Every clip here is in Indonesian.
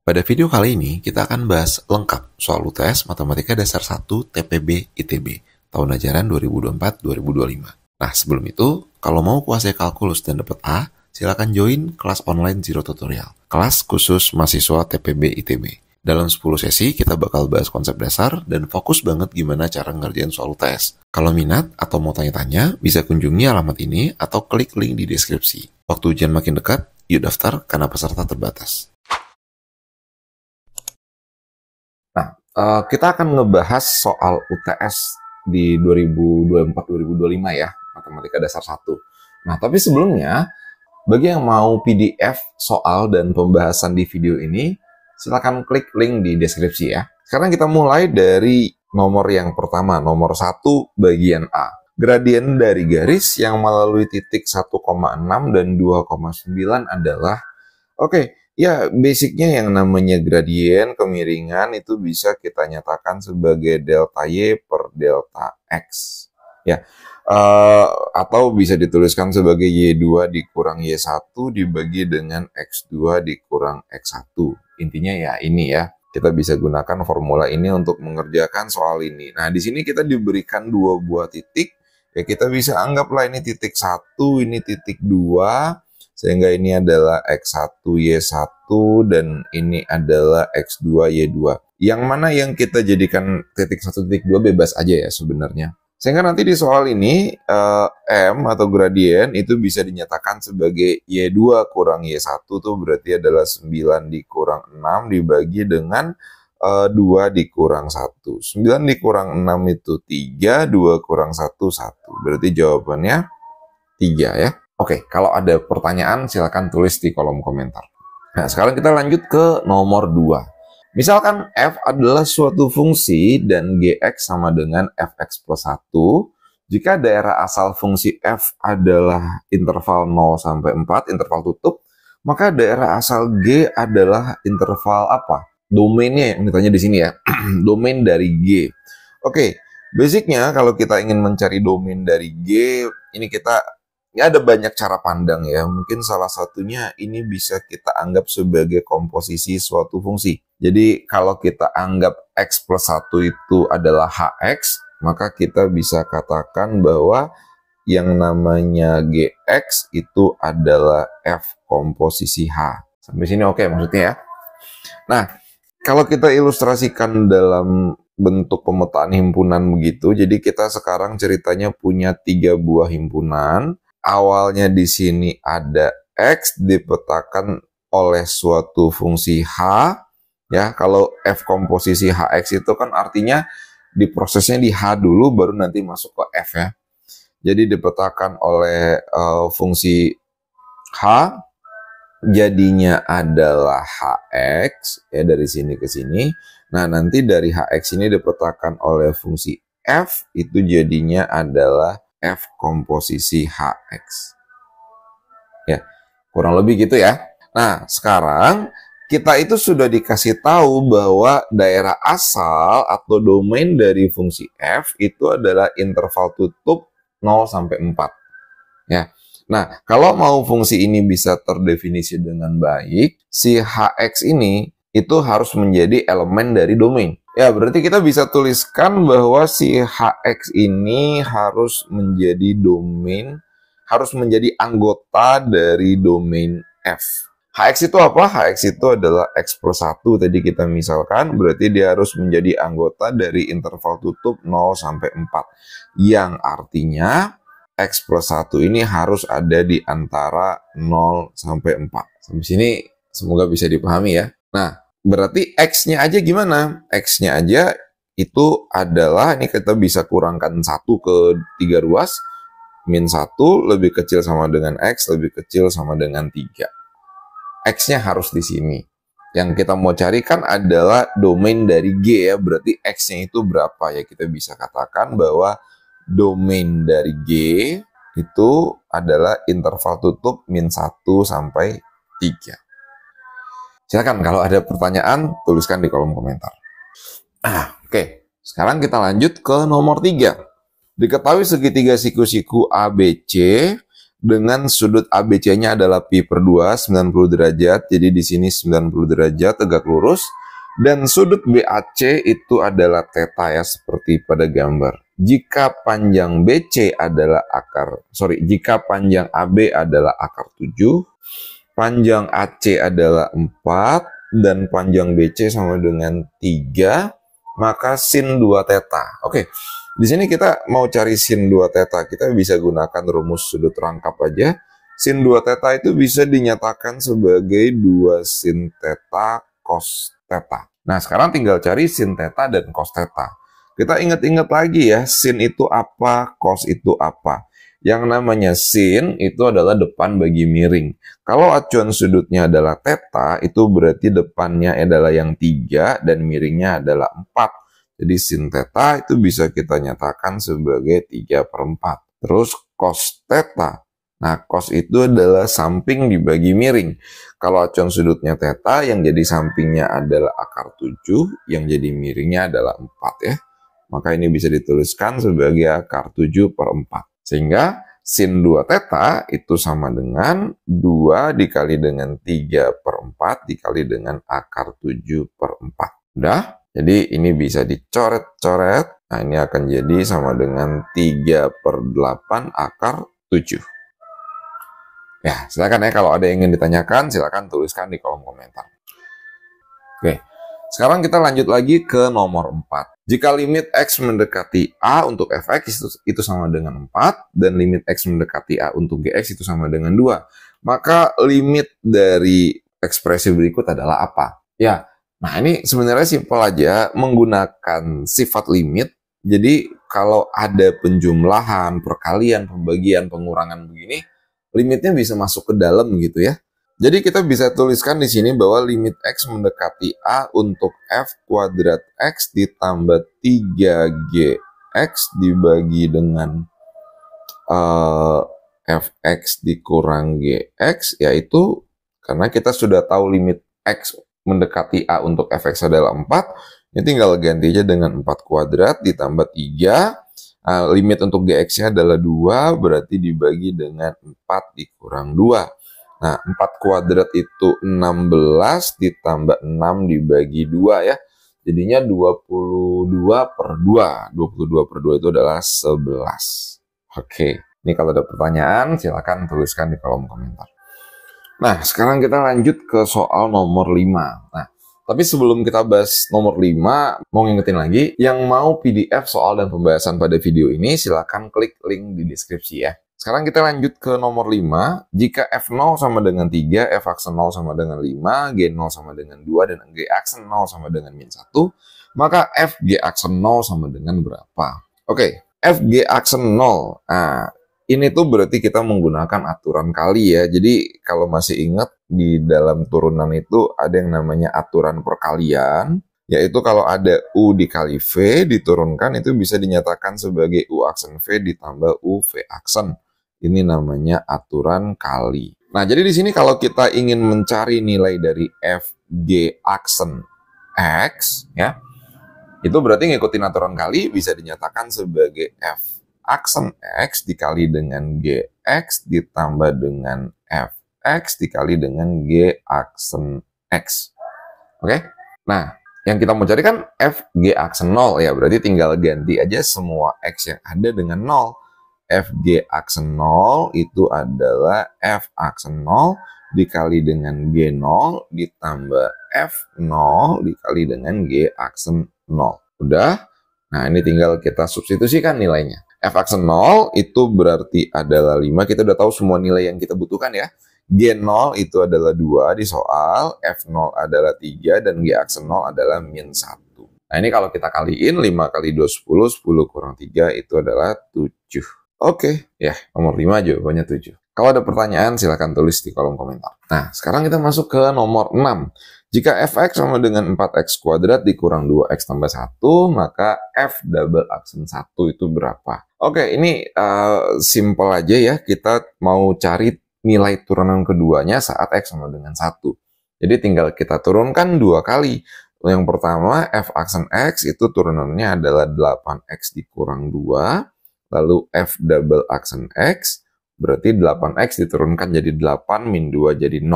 Pada video kali ini, kita akan bahas lengkap soal UTS Matematika Dasar 1 TPB ITB tahun ajaran 2024-2025. Nah, sebelum itu, kalau mau kuasai kalkulus dan dapat A, silakan join kelas online Zero Tutorial, kelas khusus mahasiswa TPB ITB. Dalam 10 sesi, kita bakal bahas konsep dasar dan fokus banget gimana cara ngerjain soal UTS. Kalau minat atau mau tanya-tanya, bisa kunjungi alamat ini atau klik link di deskripsi. Waktu ujian makin dekat, yuk daftar karena peserta terbatas. Kita akan ngebahas soal UTS di 2024-2025 ya, Matematika Dasar 1. Nah, tapi sebelumnya, bagi yang mau PDF soal dan pembahasan di video ini, silakan klik link di deskripsi ya. Sekarang kita mulai dari nomor yang pertama, nomor 1 bagian A. Gradien dari garis yang melalui titik 1,6 dan 2,9 adalah, ya, basicnya yang namanya gradien kemiringan itu bisa kita nyatakan sebagai delta Y per delta X. Ya, atau bisa dituliskan sebagai Y2 dikurang Y1 dibagi dengan X2 dikurang X1. Intinya ya ini ya, kita bisa gunakan formula ini untuk mengerjakan soal ini. Nah, di sini kita diberikan dua buah titik, ya kita bisa anggaplah ini titik 1, ini titik 2, sehingga ini adalah X1 Y1 dan ini adalah X2 Y2. Yang mana yang kita jadikan titik 1, titik 2 bebas aja ya sebenarnya. Sehingga nanti di soal ini M atau gradien itu bisa dinyatakan sebagai Y2 kurang Y1 tuh berarti adalah 9 dikurang 6 dibagi dengan 2 dikurang 1. 9 dikurang 6 itu 3, 2 kurang 1, 1. Berarti jawabannya 3 ya. Oke, kalau ada pertanyaan silakan tulis di kolom komentar. Nah, sekarang kita lanjut ke nomor 2. Misalkan f adalah suatu fungsi dan gx sama dengan fx plus 1. Jika daerah asal fungsi f adalah interval 0 sampai 4, interval tutup, maka daerah asal g adalah interval apa? Domainnya yang ditanya di sini ya. Domain dari g. Oke, basicnya kalau kita ingin mencari domain dari g, ini ada banyak cara pandang ya. Mungkin salah satunya ini bisa kita anggap sebagai komposisi suatu fungsi. Jadi kalau kita anggap x plus 1 itu adalah hx, maka kita bisa katakan bahwa yang namanya gx itu adalah f komposisi h. Sampai sini oke maksudnya ya. Nah, kalau kita ilustrasikan dalam bentuk pemetaan himpunan begitu, jadi kita sekarang ceritanya punya 3 buah himpunan. Awalnya di sini ada X dipetakan oleh suatu fungsi H, ya. Kalau F komposisi HX itu kan artinya diprosesnya di H dulu baru nanti masuk ke F ya. Jadi dipetakan oleh fungsi H, jadinya adalah HX ya dari sini ke sini. Nah, nanti dari HX ini dipetakan oleh fungsi F, itu jadinya adalah F komposisi HX. Ya, kurang lebih gitu ya. Nah, sekarang kita itu sudah dikasih tahu bahwa daerah asal atau domain dari fungsi F itu adalah interval tutup 0 sampai 4. Ya. Nah, kalau mau fungsi ini bisa terdefinisi dengan baik, si HX ini itu harus menjadi elemen dari domain. Ya, berarti kita bisa tuliskan bahwa si HX ini harus menjadi domain, harus menjadi anggota dari domain F. HX itu apa? HX itu adalah X plus 1 tadi kita misalkan, berarti dia harus menjadi anggota dari interval tutup 0 sampai 4. Yang artinya X plus 1 ini harus ada di antara 0 sampai 4. Sampai sini semoga bisa dipahami ya. Nah, berarti X-nya aja gimana? X-nya aja itu adalah, ini kita bisa kurangkan 1 ke 3 ruas. Min 1 lebih kecil sama dengan X, lebih kecil sama dengan 3. X-nya harus di sini. Yang kita mau cari kan adalah domain dari G ya. Berarti X-nya itu berapa ya? Kita bisa katakan bahwa domain dari G itu adalah interval tutup min 1 sampai 3. Silakan kalau ada pertanyaan, tuliskan di kolom komentar. Oke. Sekarang kita lanjut ke nomor 3. Diketahui segitiga siku-siku ABC dengan sudut ABC-nya adalah pi per 2, 90 derajat. Jadi di sini 90 derajat tegak lurus. Dan sudut BAC itu adalah theta ya, seperti pada gambar. Jika panjang BC adalah jika panjang AB adalah akar 7, panjang AC adalah 4, dan panjang BC sama dengan 3, maka sin 2 theta. Oke. Di sini kita mau cari sin 2 theta, kita bisa gunakan rumus sudut rangkap aja. Sin 2 theta itu bisa dinyatakan sebagai 2 sin theta cos theta. Nah, sekarang tinggal cari sin theta dan cos theta. Kita ingat-ingat lagi ya, sin itu apa, cos itu apa. Yang namanya sin itu adalah depan bagi miring. Kalau acuan sudutnya adalah theta, itu berarti depannya adalah yang 3 dan miringnya adalah 4. Jadi sin theta itu bisa kita nyatakan sebagai 3/4. Terus cos theta. Nah, cos itu adalah samping dibagi miring. Kalau acuan sudutnya theta, yang jadi sampingnya adalah akar 7, yang jadi miringnya adalah 4 ya. Maka ini bisa dituliskan sebagai akar 7/4. Sehingga sin 2 theta itu sama dengan 2 dikali dengan 3/4 dikali dengan akar 7/4. Udah? Jadi ini bisa dicoret-coret. Nah, ini akan jadi sama dengan 3/8 akar 7. Ya, silakan ya, kalau ada yang ingin ditanyakan, silakan tuliskan di kolom komentar. Oke, sekarang kita lanjut lagi ke nomor 4. Jika limit X mendekati A untuk fx itu sama dengan 4, dan limit X mendekati A untuk Gx itu sama dengan 2, maka limit dari ekspresi berikut adalah apa? Ya, nah ini sebenarnya simpel aja, menggunakan sifat limit. Jadi kalau ada penjumlahan, perkalian, pembagian, pengurangan begini, limitnya bisa masuk ke dalam gitu ya. Jadi kita bisa tuliskan di sini bahwa limit X mendekati A untuk f kuadrat X ditambah 3Gx dibagi dengan fx dikurang Gx, yaitu karena kita sudah tahu limit X mendekati A untuk fx adalah 4, ini tinggal ganti aja dengan 4 kuadrat ditambah 3. Limit untuk Gx-nya adalah 2, berarti dibagi dengan 4 dikurang 2. Nah, 4 kuadrat itu 16 ditambah 6 dibagi 2 ya. Jadinya 22/2. 22/2 itu adalah 11. Oke, ini kalau ada pertanyaan silakan tuliskan di kolom komentar. Nah, sekarang kita lanjut ke soal nomor 5. Nah, tapi sebelum kita bahas nomor 5, mau ngingetin lagi, yang mau PDF soal dan pembahasan pada video ini, silakan klik link di deskripsi ya. Sekarang kita lanjut ke nomor 5. Jika F0 sama dengan 3, F aksen 0 sama dengan 5, G0 sama dengan 2, dan G aksen 0 sama dengan min 1, maka FG aksen 0 sama dengan berapa? Oke, FG aksen 0. Nah, ini tuh berarti kita menggunakan aturan kali ya. Jadi kalau masih ingat, di dalam turunan itu ada yang namanya aturan perkalian, yaitu kalau ada U dikali V diturunkan itu bisa dinyatakan sebagai U aksen V ditambah U V aksen. Ini namanya aturan kali. Nah, jadi di sini kalau kita ingin mencari nilai dari FG aksen X ya, itu berarti ngikutin aturan kali bisa dinyatakan sebagai F aksen X dikali dengan Gx ditambah dengan Fx dikali dengan G aksen X. Oke? Nah, yang kita mau cari kan Fg aksen 0 ya, berarti tinggal ganti aja semua X yang ada dengan 0. Fg aksen 0 itu adalah F aksen 0 dikali dengan G0 ditambah F0 dikali dengan G aksen 0. Udah? Nah, ini tinggal kita substitusikan nilainya. F aksen 0 itu berarti adalah 5. Kita udah tahu semua nilai yang kita butuhkan ya. G0 itu adalah 2 di soal, F0 adalah 3, dan G aksen 0 adalah min 1. Nah, ini kalau kita kaliin, 5 kali 2, 10, 10 kurang 3 itu adalah 7. Oke, ya nomor 5 jawabannya 7. Kalau ada pertanyaan silahkan tulis di kolom komentar. Nah, sekarang kita masuk ke nomor 6. Jika fx sama dengan 4x kuadrat dikurang 2x tambah 1, maka f double aksen 1 itu berapa? Oke, ini simple aja ya. Kita mau cari nilai turunan keduanya saat x sama dengan 1. Jadi tinggal kita turunkan 2 kali. Yang pertama, f aksen x itu turunannya adalah 8x dikurang 2. Lalu f double aksen x Berarti 8X diturunkan jadi 8 min 2 jadi 0.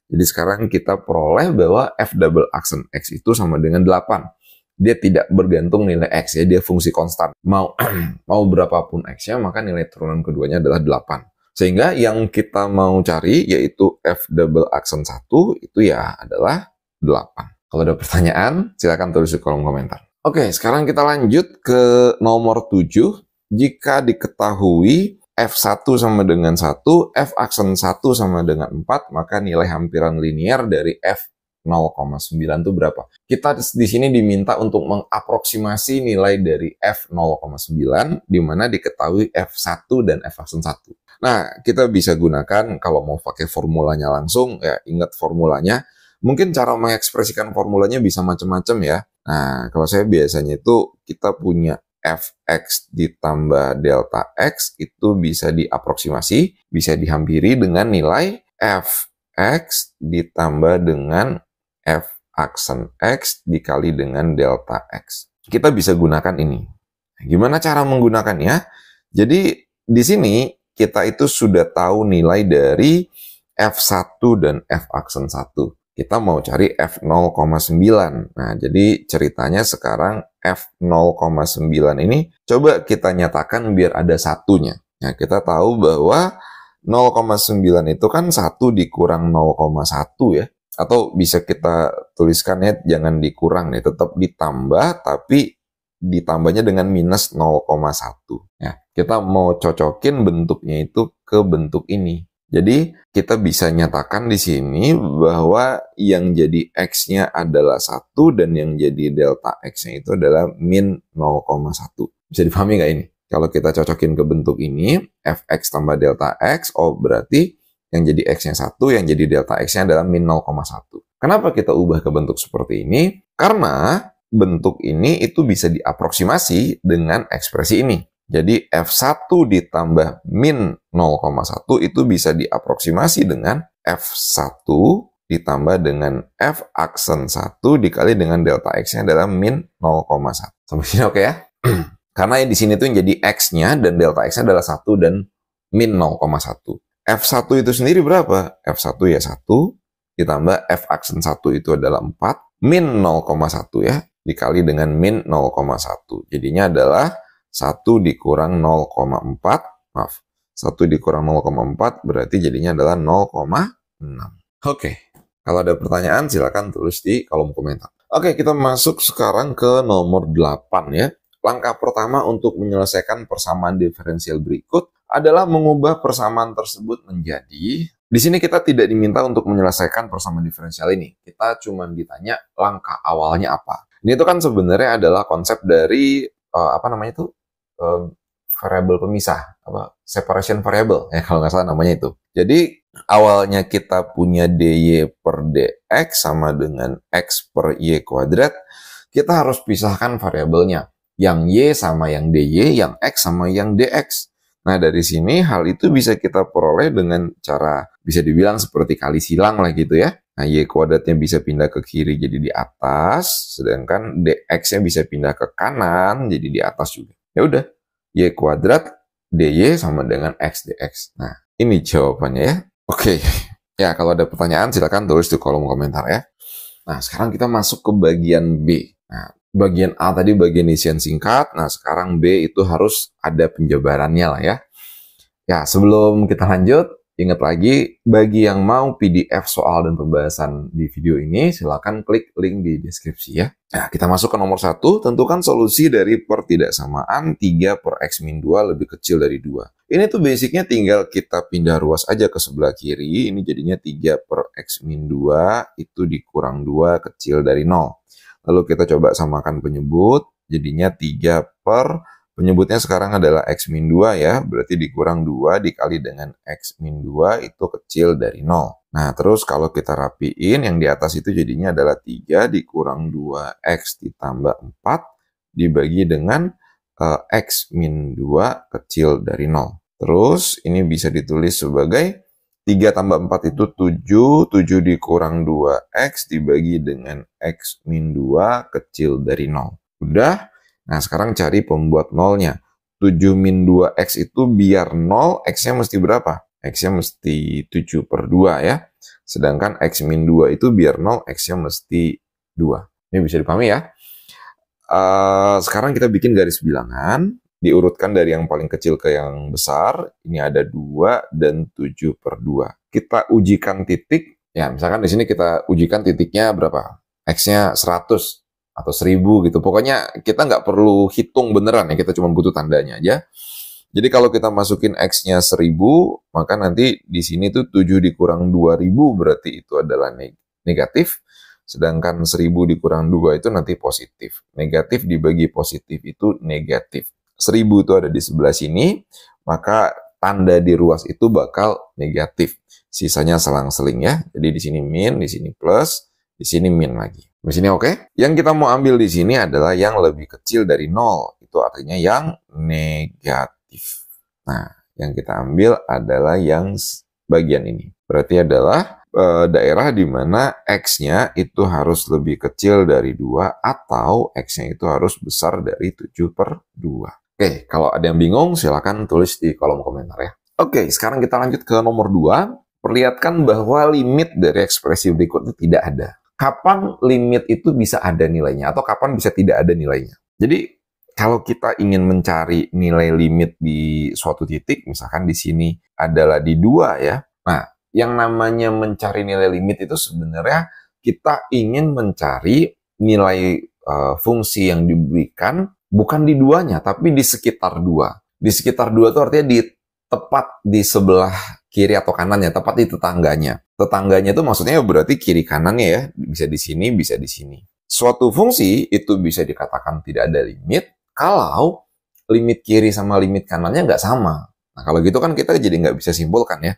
Jadi sekarang kita peroleh bahwa f double aksen X itu sama dengan 8. Dia tidak bergantung nilai X ya, dia fungsi konstan. Mau berapapun X-nya, maka nilai turunan keduanya adalah 8. Sehingga yang kita mau cari yaitu f double aksen 1 itu ya adalah 8. Kalau ada pertanyaan, silakan tulis di kolom komentar. Oke, sekarang kita lanjut ke nomor 7. Jika diketahui F1 sama dengan 1, F aksen 1 sama dengan 4, maka nilai hampiran linier dari F 0,9 itu berapa? Kita di sini diminta untuk mengaproksimasi nilai dari F 0,9, di mana diketahui F1 dan F aksen 1. Nah, kita bisa gunakan, kalau mau pakai formulanya langsung, ya ingat formulanya. Mungkin cara mengekspresikan formulanya bisa macam-macam ya. Nah, kalau saya biasanya itu kita punya fx ditambah delta x itu bisa diaproksimasi, bisa dihampiri dengan nilai fx ditambah dengan f aksen x dikali dengan delta x. Kita bisa gunakan ini. Gimana cara menggunakannya? Jadi di sini kita itu sudah tahu nilai dari f1 dan f aksen 1. Kita mau cari F 0,9. Nah, jadi ceritanya sekarang F 0,9 ini coba kita nyatakan biar ada satunya. Nah, kita tahu bahwa 0,9 itu kan 1 dikurang 0,1 ya. Atau bisa kita tuliskannya jangan dikurang nih, tetap ditambah tapi ditambahnya dengan minus 0,1. Ya, kita mau cocokin bentuknya itu ke bentuk ini. Jadi, kita bisa nyatakan di sini bahwa yang jadi X-nya adalah 1 dan yang jadi delta X-nya itu adalah min 0,1. Bisa dipahami nggak ini? Kalau kita cocokin ke bentuk ini, Fx tambah delta X, oh berarti yang jadi X-nya 1, yang jadi delta X-nya adalah min 0,1. Kenapa kita ubah ke bentuk seperti ini? Karena bentuk ini itu bisa diaproksimasi dengan ekspresi ini. Jadi F1 ditambah min 0,1 itu bisa diaproksimasi dengan F1 ditambah dengan F aksen 1 dikali dengan delta X-nya adalah min 0,1. Sampai sini oke ya? Karena di sini tuh yang jadi X-nya dan delta X-nya adalah 1 dan min 0,1. F1 itu sendiri berapa? F1 ya 1 ditambah F aksen 1 itu adalah 4 min 0,1 ya dikali dengan min 0,1. Jadinya adalah 1 dikurang 0,4, maaf, 1 dikurang 0,4 berarti jadinya adalah 0,6. Oke, kalau ada pertanyaan silakan tulis di kolom komentar. Oke, kita masuk sekarang ke nomor 8 ya. Langkah pertama untuk menyelesaikan persamaan diferensial berikut adalah mengubah persamaan tersebut menjadi... Di sini kita tidak diminta untuk menyelesaikan persamaan diferensial ini. Kita cuma ditanya langkah awalnya apa. Ini itu kan sebenarnya adalah konsep dari, variabel pemisah, separation variable ya kalau nggak salah namanya itu. Jadi awalnya kita punya dy per dx sama dengan x per y kuadrat, kita harus pisahkan variabelnya, yang y sama yang dy, yang x sama yang dx. Nah dari sini hal itu bisa kita peroleh dengan cara bisa dibilang seperti kali silang lah gitu ya. Nah y kuadratnya bisa pindah ke kiri jadi di atas, sedangkan dx-nya bisa pindah ke kanan jadi di atas juga. Ya udah, y kuadrat dy sama dengan x dx. Nah, ini jawabannya ya. Oke. Ya, kalau ada pertanyaan silakan tulis di kolom komentar ya. Nah, sekarang kita masuk ke bagian B. Nah, bagian A tadi bagian isian singkat. Nah, sekarang B itu harus ada penjabarannya lah ya. Ya, sebelum kita lanjut, ingat lagi, bagi yang mau PDF soal dan pembahasan di video ini, silakan klik link di deskripsi ya. Nah, kita masuk ke nomor 1, tentukan solusi dari pertidaksamaan 3 per x min 2 lebih kecil dari 2. Ini tuh basicnya tinggal kita pindah ruas aja ke sebelah kiri, ini jadinya 3 per x min 2 itu dikurang 2 kecil dari 0. Lalu kita coba samakan penyebut, jadinya 3 per... Penyebutnya sekarang adalah x min 2 ya, berarti dikurang 2 dikali dengan x min 2 itu kecil dari 0. Nah, terus kalau kita rapiin, yang di atas itu jadinya adalah 3 dikurang 2x ditambah 4 dibagi dengan x min 2 kecil dari 0. Terus, ini bisa ditulis sebagai 3 tambah 4 itu 7, 7 dikurang 2x dibagi dengan x min 2 kecil dari 0. Udah? Nah, sekarang cari pembuat nolnya. 7 min 2X itu biar 0, X-nya mesti berapa? X-nya mesti 7 per 2 ya. Sedangkan X min 2 itu biar 0, X-nya mesti 2. Ini bisa dipahami ya. Sekarang kita bikin garis bilangan. Diurutkan dari yang paling kecil ke yang besar. Ini ada 2 dan 7 per 2. Kita ujikan titik. Ya, misalkan di sini kita ujikan titiknya berapa? X-nya 100 atau 1000 gitu. Pokoknya kita nggak perlu hitung beneran ya. Kita cuma butuh tandanya aja. Jadi kalau kita masukin X-nya 1000, maka nanti di sini tuh 7 dikurang 2000 berarti itu adalah negatif. Sedangkan 1000 dikurang 2 itu nanti positif. Negatif dibagi positif itu negatif. 1000 itu ada di sebelah sini, maka tanda di ruas itu bakal negatif. Sisanya selang-seling ya. Jadi di sini min, di sini plus, di sini min lagi. Di sini oke? Yang kita mau ambil di sini adalah yang lebih kecil dari 0. Itu artinya yang negatif. Nah, yang kita ambil adalah yang bagian ini. Berarti adalah daerah di mana X-nya itu harus lebih kecil dari 2 atau X-nya itu harus besar dari 7 per 2. Oke, kalau ada yang bingung silakan tulis di kolom komentar ya. Oke, sekarang kita lanjut ke nomor 2. Perlihatkan bahwa limit dari ekspresi berikut itu tidak ada. Kapan limit itu bisa ada nilainya atau kapan bisa tidak ada nilainya? Jadi, kalau kita ingin mencari nilai limit di suatu titik, misalkan di sini adalah di 2 ya. Nah, yang namanya mencari nilai limit itu sebenarnya kita ingin mencari nilai fungsi yang diberikan bukan di 2-nya, tapi di sekitar 2. Di sekitar 2 itu artinya di tepat di sebelah kiri atau kanannya, tepat di tetangganya. Tetangganya itu maksudnya berarti kiri kanannya ya, bisa di sini, bisa di sini. Suatu fungsi itu bisa dikatakan tidak ada limit kalau limit kiri sama limit kanannya nggak sama. Nah, kalau gitu kan kita jadi nggak bisa simpulkan ya.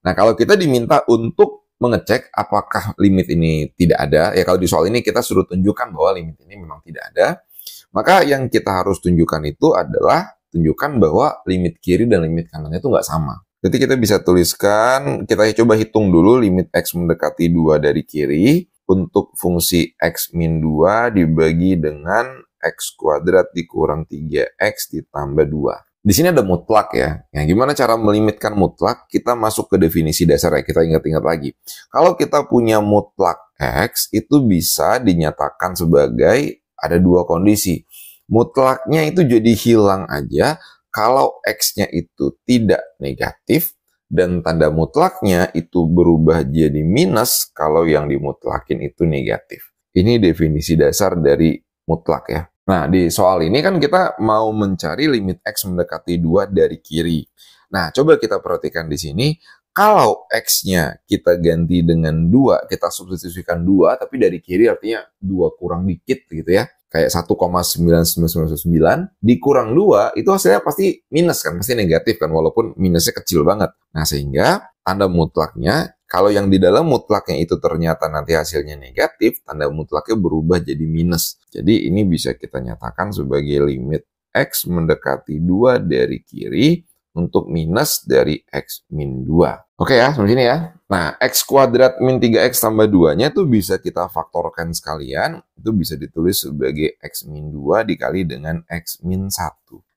Nah, kalau kita diminta untuk mengecek apakah limit ini tidak ada, ya kalau di soal ini kita suruh tunjukkan bahwa limit ini memang tidak ada, maka yang kita harus tunjukkan itu adalah tunjukkan bahwa limit kiri dan limit kanannya itu nggak sama. Jadi kita bisa tuliskan, kita coba hitung dulu limit X mendekati 2 dari kiri untuk fungsi X min 2 dibagi dengan X kuadrat dikurang 3X ditambah 2. Di sini ada mutlak ya. Nah, gimana cara melimitkan mutlak? Kita masuk ke definisi dasar ya, kita ingat-ingat lagi. Kalau kita punya mutlak X, itu bisa dinyatakan sebagai ada 2 kondisi. Mutlaknya itu jadi hilang aja kalau X-nya itu tidak negatif dan tanda mutlaknya itu berubah jadi minus kalau yang dimutlakin itu negatif. Ini definisi dasar dari mutlak ya. Nah, di soal ini kan kita mau mencari limit X mendekati 2 dari kiri. Nah, coba kita perhatikan di sini. Kalau X-nya kita ganti dengan 2, kita substitusikan 2, tapi dari kiri artinya 2 kurang dikit gitu ya. Kayak 1,9999 dikurang 2, itu hasilnya pasti minus kan, pasti negatif kan, walaupun minusnya kecil banget. Nah, sehingga tanda mutlaknya, kalau yang di dalam mutlaknya itu ternyata nanti hasilnya negatif, tanda mutlaknya berubah jadi minus. Jadi ini bisa kita nyatakan sebagai limit X mendekati 2 dari kiri untuk minus dari X min 2. Oke ya, sampai sini ya. Nah, X kuadrat min 3X tambah 2-nya itu bisa kita faktorkan sekalian. Itu bisa ditulis sebagai X min 2 dikali dengan X min 1.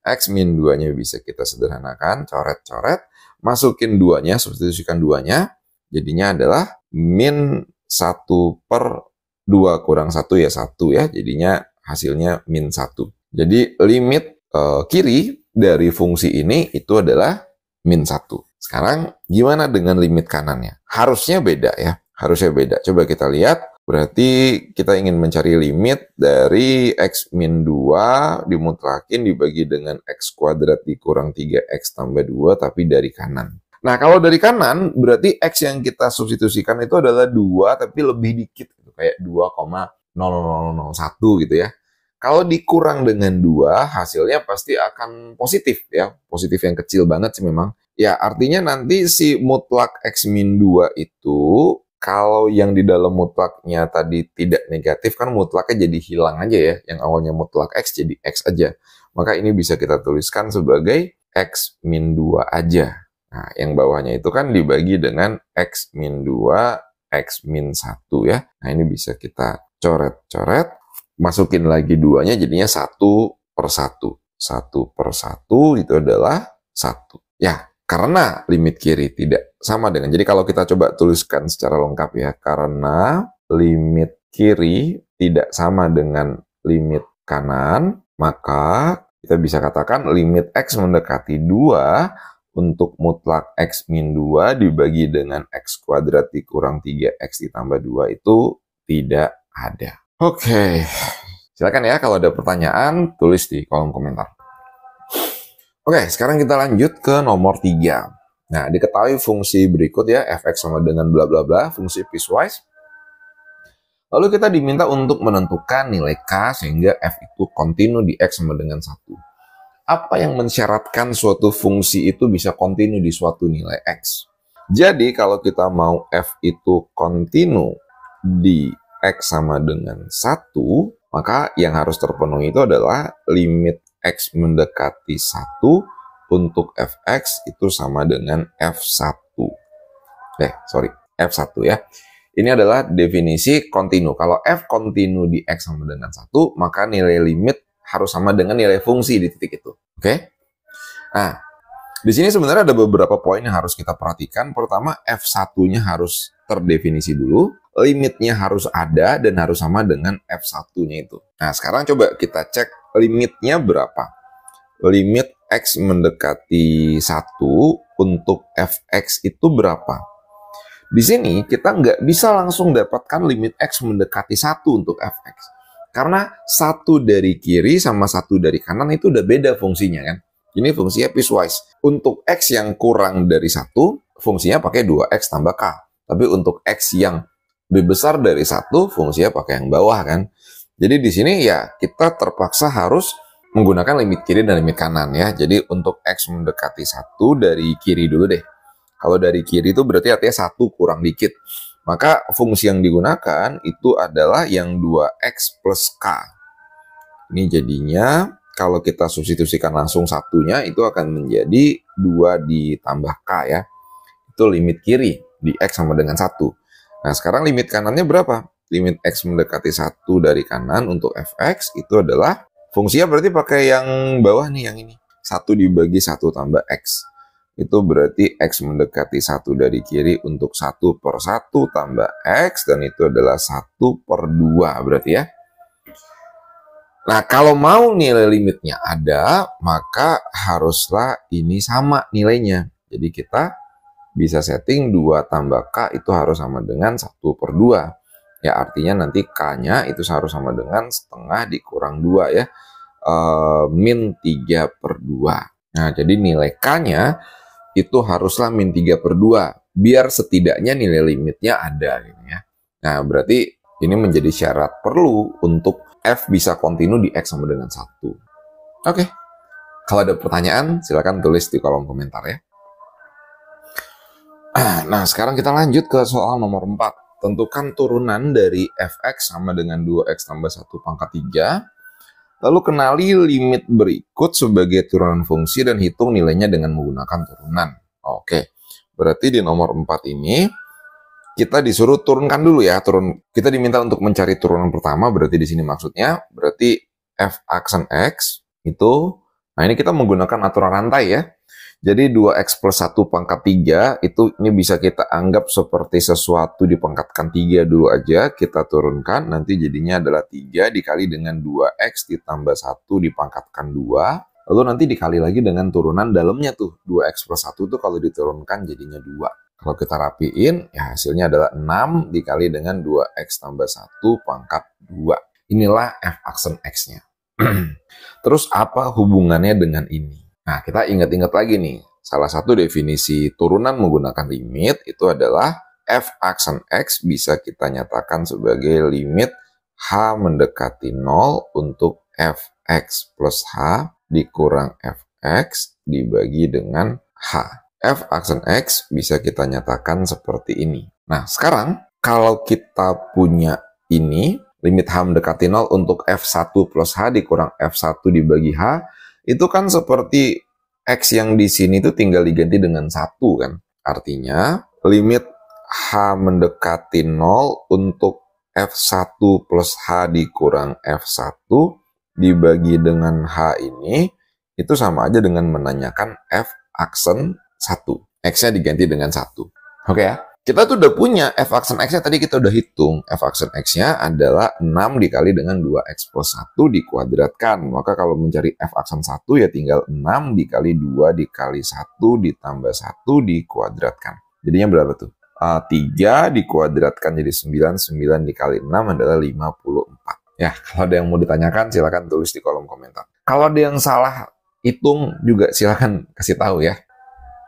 X min 2-nya bisa kita sederhanakan, coret-coret. Masukin 2-nya, substitusikan 2-nya. Jadinya adalah min 1 per 2 kurang 1 ya 1 ya. Jadinya hasilnya min 1. Jadi limit kiri dari fungsi ini itu adalah min 1. Sekarang gimana dengan limit kanannya? Harusnya beda ya. Harusnya beda. Coba kita lihat. Berarti kita ingin mencari limit dari X min 2 dimutlakin dibagi dengan X kuadrat dikurang 3X tambah 2 tapi dari kanan. Nah, kalau dari kanan berarti X yang kita substitusikan itu adalah 2 tapi lebih dikit. Kayak 2,0001 gitu ya. Kalau dikurang dengan 2, hasilnya pasti akan positif ya. Positif yang kecil banget sih memang. Ya, artinya nanti si mutlak X min 2 itu, kalau yang di dalam mutlaknya tadi tidak negatif, kan mutlaknya jadi hilang aja ya. Yang awalnya mutlak X jadi X aja. Maka ini bisa kita tuliskan sebagai X min 2 aja. Nah, yang bawahnya itu kan dibagi dengan X min 2, X min 1 ya. Nah, ini bisa kita coret-coret. Masukin lagi 2-nya jadinya 1 per 1. 1/1 itu adalah 1. Ya, karena limit kiri tidak sama dengan, jadi kalau kita coba tuliskan secara lengkap ya, karena limit kiri tidak sama dengan limit kanan, maka kita bisa katakan limit X mendekati 2 untuk mutlak X min 2 dibagi dengan X kuadrat dikurang 3X ditambah 2 itu tidak ada. Oke, silakan ya kalau ada pertanyaan tulis di kolom komentar. Oke, sekarang kita lanjut ke nomor 3. Nah, diketahui fungsi berikut ya, fx sama dengan bla bla bla, fungsi piecewise. Lalu kita diminta untuk menentukan nilai K sehingga f itu kontinu di X sama dengan 1. Apa yang mensyaratkan suatu fungsi itu bisa kontinu di suatu nilai X? Jadi kalau kita mau f itu kontinu di X sama dengan 1, maka yang harus terpenuhi itu adalah limit X mendekati 1 untuk fx itu sama dengan f1. F1 ya. Ini adalah definisi kontinu. Kalau f kontinu di X sama dengan 1, maka nilai limit harus sama dengan nilai fungsi di titik itu. Oke? Nah, di sini sebenarnya ada beberapa poin yang harus kita perhatikan. Pertama, f1-nya harus terdefinisi dulu. Limitnya harus ada dan harus sama dengan f1-nya itu. Nah, sekarang coba kita cek limitnya berapa. Limit X mendekati 1 untuk fx itu berapa? Di sini kita nggak bisa langsung dapatkan limit X mendekati 1 untuk fx. Karena 1 dari kiri sama 1 dari kanan itu udah beda fungsinya kan. Ini fungsinya piecewise. Untuk X yang kurang dari 1, fungsinya pakai 2X tambah K. Tapi untuk X yang lebih besar dari 1, fungsinya pakai yang bawah kan. Jadi di sini ya kita terpaksa harus menggunakan limit kiri dan limit kanan ya. Jadi untuk X mendekati 1 dari kiri dulu deh. Kalau dari kiri itu berarti artinya 1 kurang dikit. Maka fungsi yang digunakan itu adalah yang 2X plus K. Ini jadinya kalau kita substitusikan langsung satunya itu akan menjadi 2 ditambah K ya. Itu limit kiri di X sama dengan 1. Nah sekarang limit kanannya berapa? Limit X mendekati 1 dari kanan untuk fx itu adalah fungsinya berarti pakai yang bawah nih, yang ini. 1 dibagi 1 tambah X. Itu berarti X mendekati 1 dari kiri untuk 1/1 tambah X. Dan itu adalah 1/2 berarti ya. Nah kalau mau nilai limitnya ada, maka haruslah ini sama nilainya. Jadi kita bisa setting 2 tambah K itu harus sama dengan 1/2. Ya artinya nanti K-nya itu harus sama dengan setengah dikurang 2 ya. Min 3/2. Nah jadi nilai K-nya itu haruslah min 3/2 biar setidaknya nilai limitnya ada gitu ya. Nah berarti ini menjadi syarat perlu untuk f bisa kontinu di X sama dengan 1. Oke. Kalau ada pertanyaan silahkan tulis di kolom komentar ya. Nah sekarang kita lanjut ke soal nomor 4. Tentukan turunan dari fx sama dengan 2x tambah 1 pangkat 3. Lalu kenali limit berikut sebagai turunan fungsi dan hitung nilainya dengan menggunakan turunan. Oke, berarti di nomor 4 ini kita disuruh turunkan dulu ya. Kita diminta untuk mencari turunan pertama, berarti di sini maksudnya berarti f aksen x itu, nah ini kita menggunakan aturan rantai ya. Jadi 2x plus 1 pangkat 3 itu ini bisa kita anggap seperti sesuatu dipangkatkan 3 dulu aja. Kita turunkan, nanti jadinya adalah 3 dikali dengan 2x ditambah 1 dipangkatkan 2. Lalu nanti dikali lagi dengan turunan dalamnya tuh. 2x plus 1 tuh kalau diturunkan jadinya 2. Kalau kita rapiin, ya hasilnya adalah 6 dikali dengan 2x tambah 1 pangkat 2. Inilah f aksen x-nya. Terus apa hubungannya dengan ini? Nah, kita ingat-ingat lagi nih, salah satu definisi turunan menggunakan limit itu adalah f aksen x bisa kita nyatakan sebagai limit h mendekati 0 untuk fx plus h dikurang fx dibagi dengan h. F aksen x bisa kita nyatakan seperti ini. Nah, sekarang kalau kita punya ini, limit h mendekati 0 untuk f1 plus h dikurang f1 dibagi h, itu kan seperti X yang di sini itu tinggal diganti dengan 1 kan. Artinya limit H mendekati 0 untuk F1 plus H dikurang F1 dibagi dengan H ini itu sama aja dengan menanyakan f aksen 1. X-nya diganti dengan 1. Oke ya? Kita tuh udah punya f aksen X-nya, tadi kita udah hitung. F aksen X-nya adalah 6 dikali dengan 2X plus 1 dikuadratkan. Maka kalau mencari f aksen 1 ya tinggal 6 dikali 2 dikali 1 ditambah 1 dikuadratkan. Jadinya berapa tuh? 3 dikuadratkan jadi 9, 9 dikali 6 adalah 54. Ya, kalau ada yang mau ditanyakan silakan tulis di kolom komentar. Kalau ada yang salah hitung juga silakan kasih tahu ya.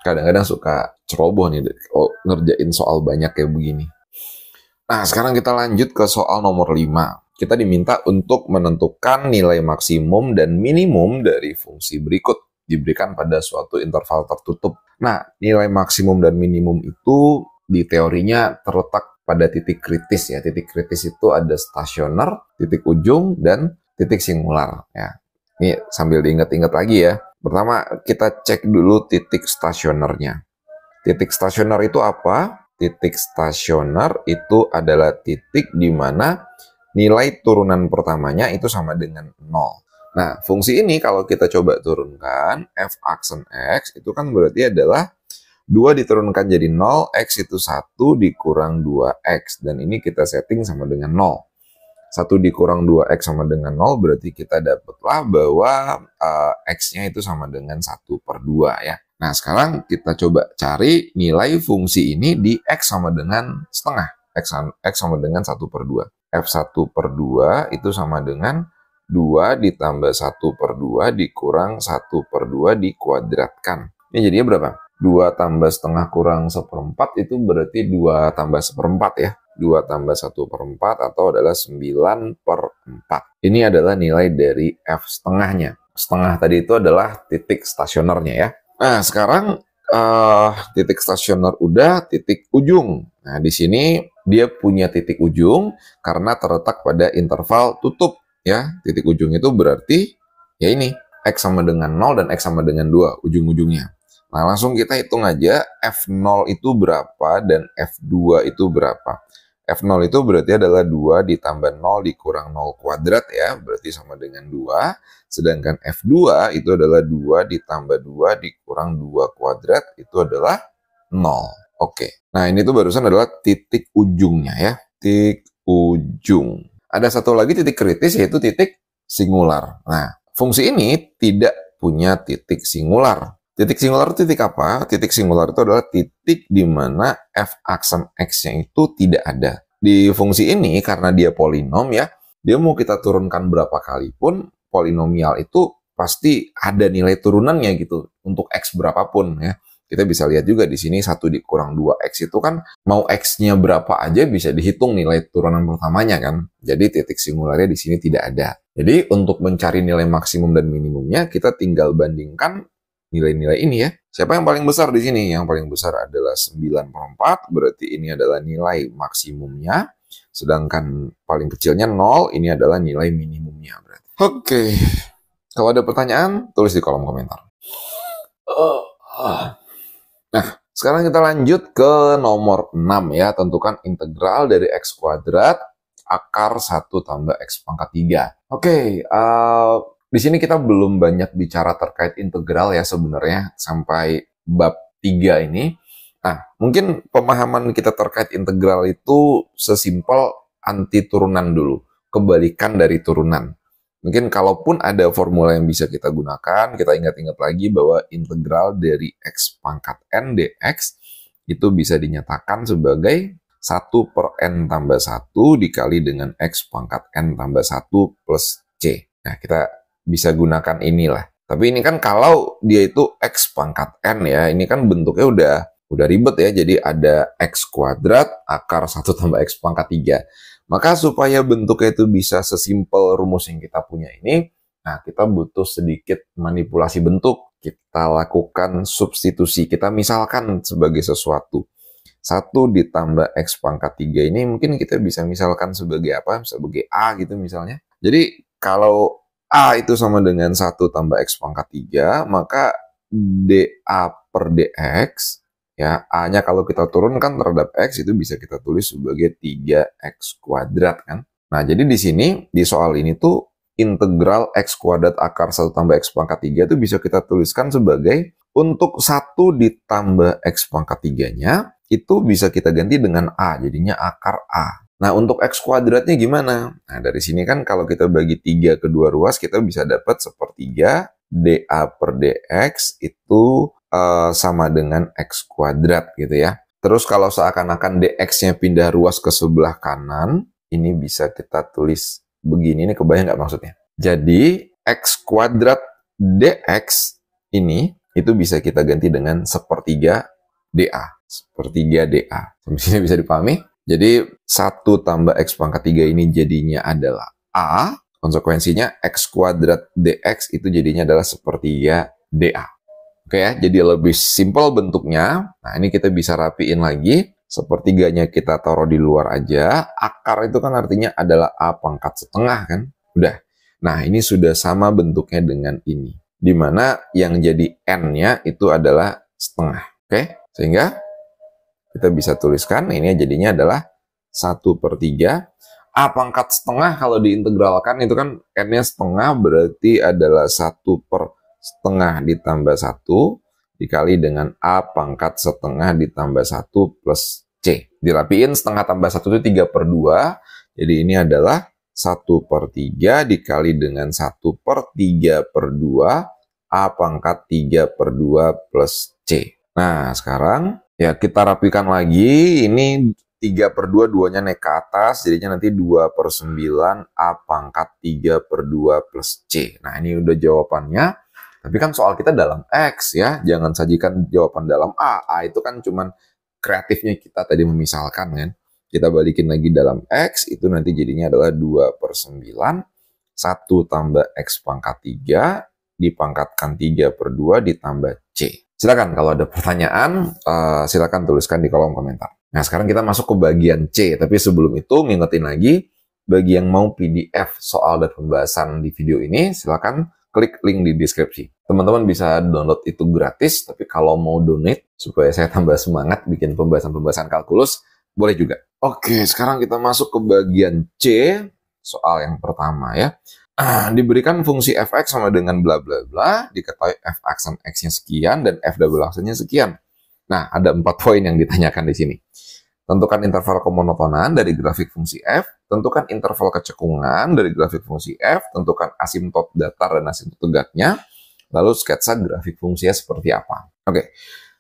Kadang-kadang suka ceroboh nih ngerjain soal banyak kayak begini. Nah, sekarang kita lanjut ke soal nomor 5. Kita diminta untuk menentukan nilai maksimum dan minimum dari fungsi berikut diberikan pada suatu interval tertutup. Nah, nilai maksimum dan minimum itu di teorinya terletak pada titik kritis ya. Titik kritis itu ada stasioner, titik ujung, dan titik singular ya. Ini sambil diingat-ingat lagi ya. Pertama, kita cek dulu titik stasionernya. Titik stasioner itu apa? Titik stasioner itu adalah titik di mana nilai turunan pertamanya itu sama dengan 0. Nah, fungsi ini kalau kita coba turunkan, f aksen X itu kan berarti adalah 2 diturunkan jadi 0, X itu 1 dikurang 2X. Dan ini kita setting sama dengan 0. 1 dikurang 2X sama dengan 0 berarti kita dapatlah bahwa X-nya itu sama dengan 1/2 ya. Nah, sekarang kita coba cari nilai fungsi ini di X sama dengan setengah. X sama dengan 1/2. F1/2 itu sama dengan 2 ditambah 1/2 dikurang 1/2 dikuadratkan. Ini jadinya berapa? 2 tambah setengah kurang 1/4 itu berarti 2 tambah 1/4 ya. 2 tambah 1/4 atau adalah 9/4. Ini adalah nilai dari F setengahnya. Setengah tadi itu adalah titik stasionernya ya. Nah, sekarang titik stasioner udah, titik ujung. Nah, di sini dia punya titik ujung karena terletak pada interval tutup ya. Titik ujung itu berarti ya ini, X sama dengan 0 dan X sama dengan 2 ujung-ujungnya. Nah, langsung kita hitung aja F0 itu berapa dan F2 itu berapa. F0 itu berarti adalah 2 ditambah 0 dikurang 0 kuadrat ya, berarti sama dengan 2. Sedangkan F2 itu adalah 2 ditambah 2 dikurang 2 kuadrat, itu adalah 0. Oke, nah ini tuh barusan adalah titik ujungnya ya, titik ujung. Ada satu lagi titik kritis yaitu titik singular. Nah, fungsi ini tidak punya titik singular. Titik singular itu titik apa? Titik singular itu adalah titik di mana f aksen X-nya itu tidak ada. Di fungsi ini, karena dia polinom ya, dia mau kita turunkan berapa kali pun, polinomial itu pasti ada nilai turunannya gitu, untuk X berapapun ya. Kita bisa lihat juga di sini 1 dikurang 2X itu kan, mau X-nya berapa aja bisa dihitung nilai turunan pertamanya kan. Jadi titik singularnya di sini tidak ada. Jadi untuk mencari nilai maksimum dan minimumnya, kita tinggal bandingkan nilai-nilai ini ya. Siapa yang paling besar di sini? Yang paling besar adalah 9/4, berarti ini adalah nilai maksimumnya. Sedangkan paling kecilnya 0, ini adalah nilai minimumnya berarti. Oke. Kalau ada pertanyaan, tulis di kolom komentar. Nah, sekarang kita lanjut ke nomor 6 ya. Tentukan integral dari X kuadrat akar 1 tambah X pangkat 3. Oke, di sini kita belum banyak bicara terkait integral ya sebenarnya sampai bab 3 ini. Nah, mungkin pemahaman kita terkait integral itu sesimpel anti turunan dulu, kebalikan dari turunan. Mungkin kalaupun ada formula yang bisa kita gunakan, kita ingat-ingat lagi bahwa integral dari X pangkat N dx itu bisa dinyatakan sebagai 1/n tambah 1 dikali dengan X pangkat N tambah 1 plus C. Nah, kita bisa gunakan inilah. Tapi ini kan kalau dia itu X pangkat N ya, ini kan bentuknya udah ribet ya. Jadi ada X kuadrat akar 1 tambah X pangkat 3. Maka supaya bentuknya itu bisa sesimpel rumus yang kita punya ini, nah kita butuh sedikit manipulasi bentuk. Kita lakukan substitusi. Kita misalkan sebagai sesuatu. 1 ditambah X pangkat 3 ini mungkin kita bisa misalkan sebagai apa? Sebagai A gitu misalnya. Jadi kalau A itu sama dengan 1 tambah X pangkat 3, maka dA per dx, ya A-nya kalau kita turunkan terhadap X itu bisa kita tulis sebagai 3X kuadrat kan. Nah, jadi di sini, di soal ini tuh integral X kuadrat akar 1 tambah X pangkat 3 itu bisa kita tuliskan sebagai untuk 1 ditambah X pangkat 3-nya, itu bisa kita ganti dengan A, jadinya akar A. Nah, untuk X kuadratnya gimana? Nah, dari sini kan kalau kita bagi 3 ke 2 ruas, kita bisa dapat sepertiga dA per dx itu sama dengan X kuadrat gitu ya. Terus kalau seakan-akan dx-nya pindah ruas ke sebelah kanan, ini bisa kita tulis begini, ini kebayang nggak maksudnya? Jadi, X kuadrat dx ini, itu bisa kita ganti dengan sepertiga dA. Sepertiga dA. Sampai sini bisa dipahami? Jadi, 1 tambah X pangkat 3 ini jadinya adalah A. Konsekuensinya, X kuadrat dx itu jadinya adalah sepertiga dA. Oke ya, jadi lebih simpel bentuknya. Nah, ini kita bisa rapiin lagi. Sepertiganya kita taruh di luar aja. Akar itu kan artinya adalah A pangkat setengah kan? Udah. Nah, ini sudah sama bentuknya dengan ini. Dimana yang jadi N-nya itu adalah setengah. Oke? Sehingga kita bisa tuliskan, ini jadinya adalah 1/3. A pangkat setengah kalau diintegralkan itu kan N-nya setengah, berarti adalah 1/setengah ditambah 1 dikali dengan A pangkat setengah ditambah 1 plus C. Dirapiin setengah tambah 1 itu 3/2. Jadi ini adalah 1/3 dikali dengan 1/3/2 A pangkat 3/2 plus C. Nah, sekarang ya kita rapikan lagi, ini 3/2, 2-nya naik ke atas, jadinya nanti 2/9 A pangkat 3/2 plus C. Nah, ini udah jawabannya. Tapi kan soal kita dalam X ya, jangan sajikan jawaban dalam A. A itu kan cuman kreatifnya kita tadi memisalkan kan. Kita balikin lagi dalam X, itu nanti jadinya adalah 2/9, 1 tambah X pangkat 3, dipangkatkan 3/2 ditambah C. Silakan kalau ada pertanyaan, silakan tuliskan di kolom komentar. Nah, sekarang kita masuk ke bagian C. Tapi sebelum itu, ngingetin lagi, bagi yang mau PDF soal dan pembahasan di video ini, silakan klik link di deskripsi. Teman-teman bisa download itu gratis, tapi kalau mau donate, supaya saya tambah semangat bikin pembahasan-pembahasan kalkulus, boleh juga. Oke, sekarang kita masuk ke bagian C, soal yang pertama ya. Diberikan fungsi fx sama dengan bla bla bla, diketahui f aksen x-nya sekian dan f double aksennya sekian. Nah, ada 4 poin yang ditanyakan di sini. Tentukan interval kemonotonan dari grafik fungsi f, tentukan interval kecekungan dari grafik fungsi f, tentukan asimtot datar dan asimtot tegaknya, lalu sketsa grafik fungsinya seperti apa. Oke,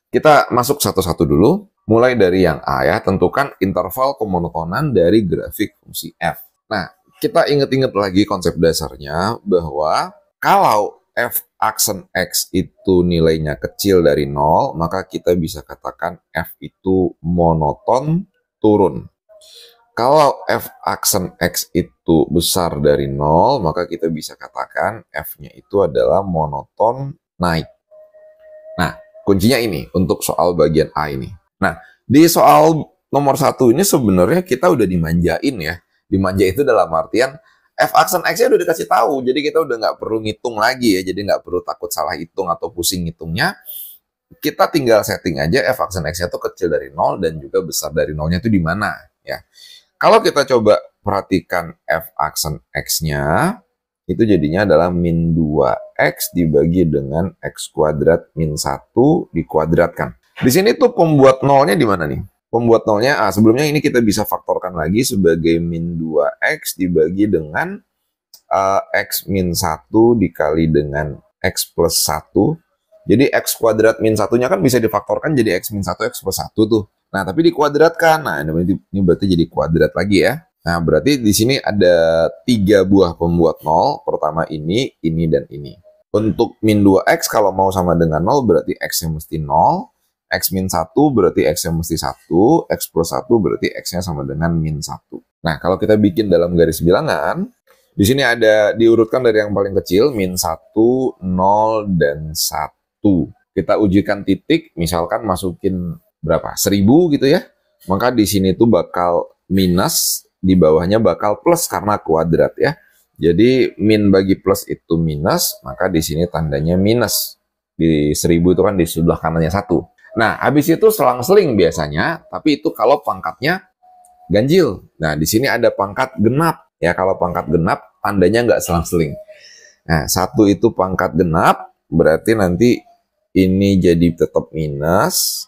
kita masuk satu-satu dulu. Mulai dari yang A ya, tentukan interval kemonotonan dari grafik fungsi f. Nah, kita ingat-ingat lagi konsep dasarnya bahwa kalau f aksen x itu nilainya kecil dari 0, maka kita bisa katakan f itu monoton turun. Kalau f aksen x itu besar dari 0, maka kita bisa katakan f-nya itu adalah monoton naik. Nah, kuncinya ini untuk soal bagian A ini. Nah, di soal nomor 1 ini sebenarnya kita udah dimanjain ya. Dimanja itu dalam artian f aksen x-nya udah dikasih tahu, jadi kita udah nggak perlu ngitung lagi ya, jadi nggak perlu takut salah hitung atau pusing ngitungnya. Kita tinggal setting aja f aksen x-nya tuh kecil dari 0 dan juga besar dari 0-nya itu di mana ya. Kalau kita coba perhatikan f aksen x-nya, itu jadinya adalah min 2x dibagi dengan x kuadrat min 1 dikuadratkan. Di sini tuh pembuat 0-nya di mana nih? Pembuat 0-nya, sebelumnya ini kita bisa faktorkan lagi sebagai min 2x dibagi dengan x min 1 dikali dengan x plus 1. Jadi x kuadrat min 1-nya kan bisa difaktorkan jadi x min 1, x plus 1 tuh. Nah, tapi dikuadratkan. Nah, ini berarti jadi kuadrat lagi ya. Nah, berarti di sini ada 3 buah pembuat 0. Pertama ini, dan ini. Untuk min 2x kalau mau sama dengan 0 berarti x-nya mesti 0. X min 1 berarti X-nya mesti 1, X plus 1 berarti X-nya sama dengan min 1. Nah, kalau kita bikin dalam garis bilangan, di sini ada diurutkan dari yang paling kecil, min 1, 0, dan 1. Kita ujikan titik, misalkan masukin berapa? 1000 gitu ya. Maka di sini tuh bakal minus, di bawahnya bakal plus karena kuadrat ya. Jadi min bagi plus itu minus, maka di sini tandanya minus. Di 1000 itu kan di sebelah kanannya 1. Nah, habis itu selang-seling biasanya, tapi itu kalau pangkatnya ganjil. Nah, di sini ada pangkat genap. Ya, kalau pangkat genap, tandanya nggak selang-seling. Nah, 1 itu pangkat genap, berarti nanti ini jadi tetap minus.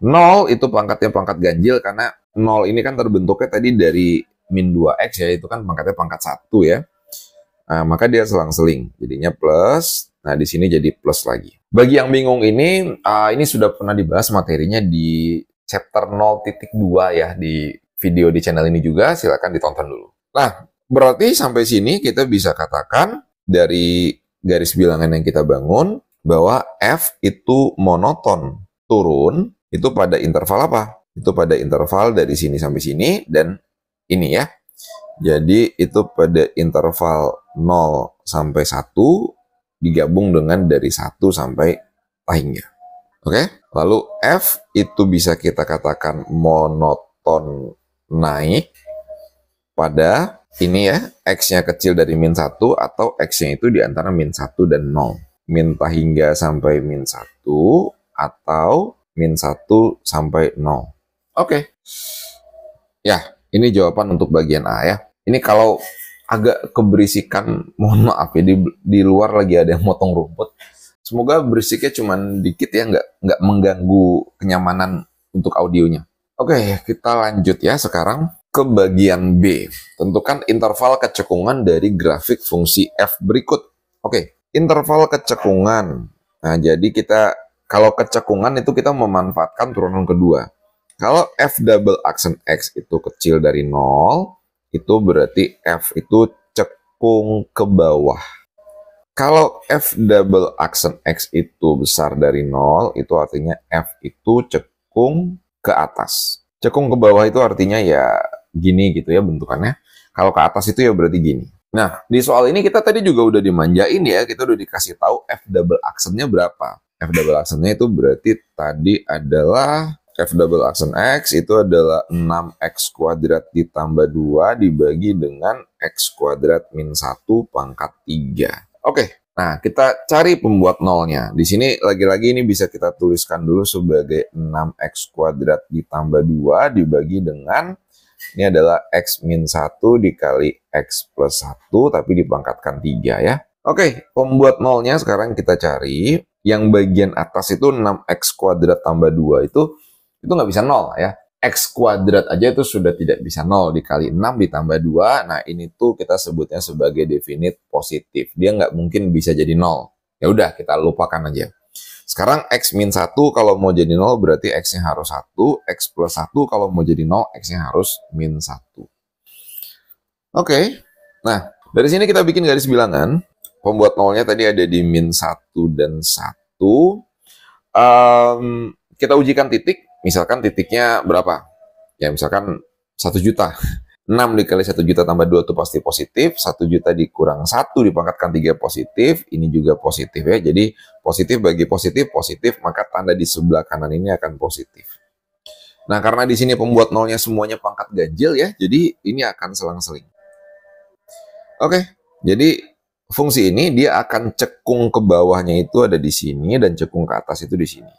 0 itu pangkatnya pangkat ganjil, karena 0 ini kan terbentuknya tadi dari min 2x ya, itu kan pangkatnya pangkat 1 ya. Nah, maka dia selang-seling, jadinya plus. Nah, di sini jadi plus lagi. Bagi yang bingung ini sudah pernah dibahas materinya di chapter 0.2 ya, di video di channel ini juga, silakan ditonton dulu. Nah, berarti sampai sini kita bisa katakan dari garis bilangan yang kita bangun, bahwa F itu monoton turun, itu pada interval apa? Itu pada interval dari sini sampai sini, dan ini ya. Jadi itu pada interval 0 sampai 1, digabung dengan dari 1 sampai tahingga. Oke? Lalu F itu bisa kita katakan monoton naik pada ini ya, X-nya kecil dari min 1, atau X-nya itu di antara min 1 dan 0. Min tahingga sampai min 1, atau min 1 sampai 0. Oke. Ya, ini jawaban untuk bagian A ya. Ini kalau agak keberisikan, mohon maaf ya, di luar lagi ada yang motong rumput. Semoga berisiknya cuman dikit ya, nggak mengganggu kenyamanan untuk audionya. Oke, kita lanjut ya sekarang ke bagian B. Tentukan interval kecekungan dari grafik fungsi F berikut. Oke, interval kecekungan. Nah, jadi kalau kecekungan itu kita memanfaatkan turunan kedua. Kalau F double aksen X itu kecil dari 0, itu berarti F itu cekung ke bawah. Kalau F double aksen X itu besar dari 0, itu artinya F itu cekung ke atas. Cekung ke bawah itu artinya ya gini gitu ya bentukannya. Kalau ke atas itu ya berarti gini. Nah, di soal ini kita tadi juga udah dimanjain ya, kita udah dikasih tahu F double aksennya berapa. F double aksennya itu berarti tadi adalah F double aksen X itu adalah 6X kuadrat ditambah 2 dibagi dengan X kuadrat min 1 pangkat 3. Oke, nah kita cari pembuat nolnya. Di sini lagi-lagi ini bisa kita tuliskan dulu sebagai 6X kuadrat ditambah 2 dibagi dengan, ini adalah X min 1 dikali X plus 1, tapi dipangkatkan 3 ya. Oke, pembuat nolnya sekarang kita cari. Yang bagian atas itu 6X kuadrat tambah 2 itu nggak bisa 0 ya. X kuadrat aja itu sudah tidak bisa 0, dikali 6 ditambah 2. Nah, ini tuh kita sebutnya sebagai definite positif. Dia nggak mungkin bisa jadi 0. Ya udah, kita lupakan aja. Sekarang X min 1 kalau mau jadi 0 berarti X-nya harus 1. X plus 1 kalau mau jadi 0, X-nya harus min 1. Oke. Nah, dari sini kita bikin garis bilangan. Pembuat nolnya tadi ada di min 1 dan 1. Kita ujikan titik. Misalkan titiknya berapa? Ya misalkan 1 juta. 6 dikali 1 juta tambah 2 itu pasti positif. 1 juta dikurang 1 dipangkatkan 3 positif. Ini juga positif ya. Jadi positif bagi positif, positif. Maka tanda di sebelah kanan ini akan positif. Nah karena di sini pembuat nolnya semuanya pangkat ganjil ya. Jadi ini akan selang-seling. Oke. Jadi fungsi ini dia akan cekung ke bawahnya itu ada di sini. Dan cekung ke atas itu di sini.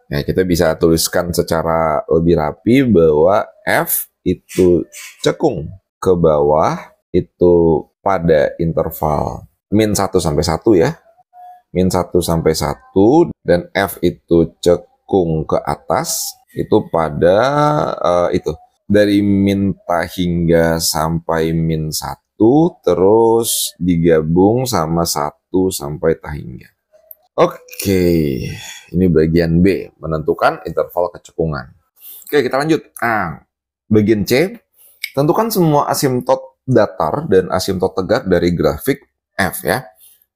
Nah, kita bisa tuliskan secara lebih rapi bahwa F itu cekung ke bawah itu pada interval min 1 sampai 1 ya. Min 1 sampai 1 dan F itu cekung ke atas itu pada itu dari min tahingga sampai min 1 terus digabung sama 1 sampai tahingga. Oke, ini bagian B, menentukan interval kecekungan. Oke, kita lanjut. Nah, bagian C, tentukan semua asimtot datar dan asimtot tegak dari grafik F ya.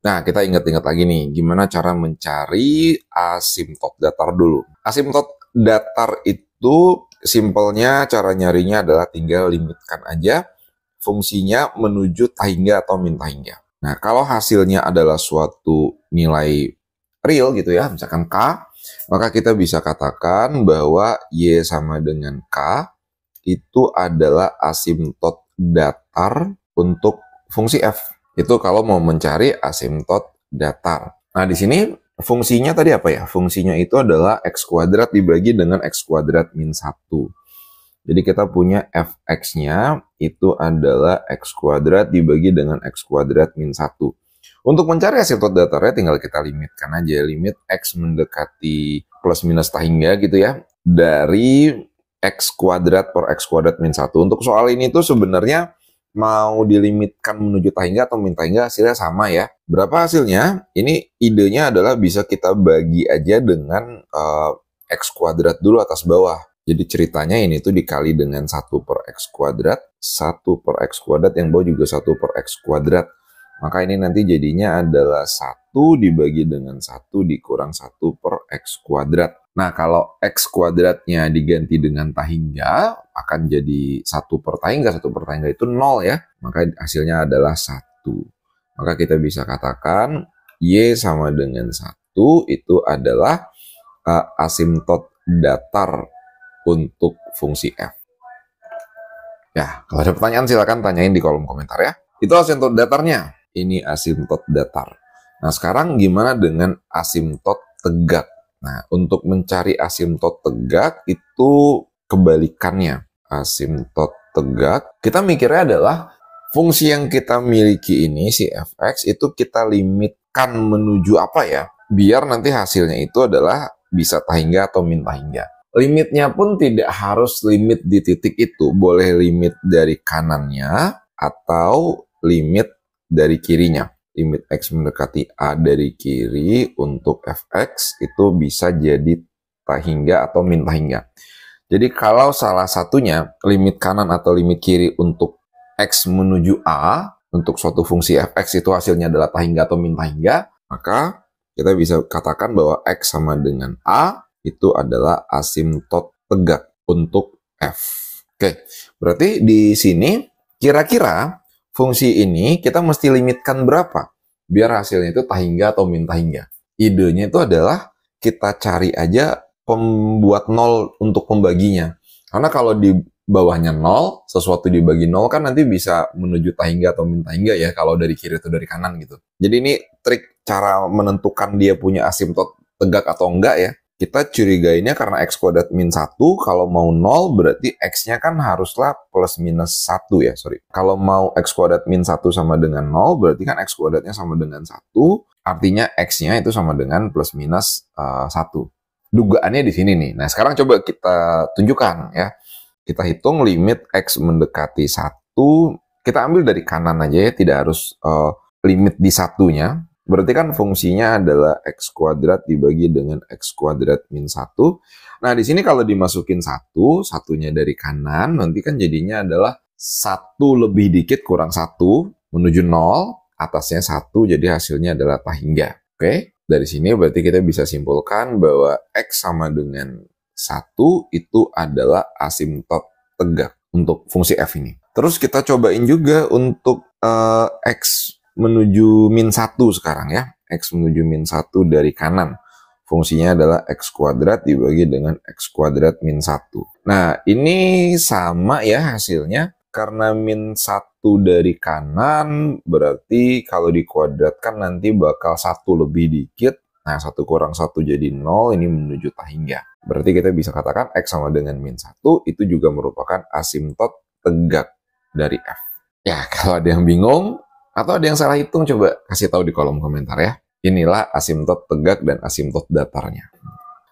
Nah, kita ingat-ingat lagi nih, gimana cara mencari asimtot datar dulu. Asimtot datar itu simpelnya cara nyarinya adalah tinggal limitkan aja fungsinya menuju tahingga atau min tahingga. Nah, kalau hasilnya adalah suatu nilai real gitu ya, misalkan K, maka kita bisa katakan bahwa Y sama dengan K itu adalah asimtot datar untuk fungsi F. Itu kalau mau mencari asimtot datar. Nah, di sini fungsinya tadi apa ya? Fungsinya itu adalah X kuadrat dibagi dengan X kuadrat min 1. Jadi kita punya fx-nya itu adalah x kuadrat dibagi dengan x kuadrat min 1. Untuk mencari asimtot datarnya tinggal kita limitkan aja. Limit x mendekati plus minus tahingga gitu ya. Dari x kuadrat per x kuadrat min 1. Untuk soal ini tuh sebenarnya mau dilimitkan menuju tahingga atau min tahingga hasilnya sama ya. Berapa hasilnya? Ini idenya adalah bisa kita bagi aja dengan x kuadrat dulu atas bawah. Jadi ceritanya ini tuh dikali dengan 1 per x kuadrat, 1 per x kuadrat yang bawah juga 1 per x kuadrat. Maka ini nanti jadinya adalah 1 dibagi dengan 1 dikurang 1 per x kuadrat. Nah kalau x kuadratnya diganti dengan tahingga, akan jadi 1 per tahingga. 1 per tahingga itu 0 ya. Maka hasilnya adalah 1. Maka kita bisa katakan Y sama dengan 1 itu adalah asimtot datar untuk fungsi f. Ya, kalau ada pertanyaan silakan tanyain di kolom komentar ya. Itu asimtot datarnya. Ini asimtot datar. Nah, sekarang gimana dengan asimtot tegak? Nah, untuk mencari asimtot tegak itu kebalikannya. Asimtot tegak, kita mikirnya adalah fungsi yang kita miliki ini, si fx, itu kita limitkan menuju apa ya? Biar nanti hasilnya itu adalah bisa tahingga atau min tahingga. Limitnya pun tidak harus limit di titik itu. Boleh limit dari kanannya atau limit dari kirinya. Limit x mendekati A dari kiri untuk fx itu bisa jadi tahingga atau min tahingga. Jadi kalau salah satunya limit kanan atau limit kiri untuk x menuju A, untuk suatu fungsi fx itu hasilnya adalah tahingga atau min tahingga, maka kita bisa katakan bahwa x sama dengan A itu adalah asimtot tegak untuk f. Oke, berarti di sini kira-kira fungsi ini kita mesti limitkan berapa biar hasilnya itu tahingga atau min tahingga. Idenya itu adalah kita cari aja pembuat nol untuk pembaginya. Karena kalau di bawahnya 0, sesuatu dibagi 0 kan nanti bisa menuju tahingga atau min tahingga ya, kalau dari kiri atau dari kanan gitu. Jadi ini trik cara menentukan dia punya asimtot tegak atau enggak ya. Kita curigainnya karena x kuadrat min 1, kalau mau 0 berarti x-nya kan haruslah plus minus 1 ya, sorry. Kalau mau x kuadrat min 1 sama dengan 0, berarti kan x kuadratnya sama dengan 1, artinya x-nya itu sama dengan plus minus 1. Dugaannya di sini nih. Nah sekarang coba kita tunjukkan ya. Kita hitung limit x mendekati 1, kita ambil dari kanan aja ya, tidak harus limit di satunya. Berarti kan fungsinya adalah x kuadrat dibagi dengan x kuadrat min 1. Nah, di sini kalau dimasukin 1, satunya dari kanan, nanti kan jadinya adalah 1 lebih dikit kurang 1, menuju 0, atasnya 1, jadi hasilnya adalah tahingga. Oke, dari sini berarti kita bisa simpulkan bahwa x sama dengan 1 itu adalah asimtot tegak untuk fungsi f ini. Terus kita cobain juga untuk x menuju min 1 sekarang ya. X menuju min 1 dari kanan. Fungsinya adalah x kuadrat dibagi dengan x kuadrat min 1. Nah, ini sama ya hasilnya. Karena min 1 dari kanan, berarti kalau dikuadratkan nanti bakal 1 lebih dikit. Nah, 1 kurang 1 jadi 0, ini menuju tahingga. Berarti kita bisa katakan x sama dengan min 1 itu juga merupakan asimtot tegak dari f. Ya, kalau ada yang bingung, atau ada yang salah hitung, coba kasih tahu di kolom komentar ya. Inilah asimtot tegak dan asimtot datarnya.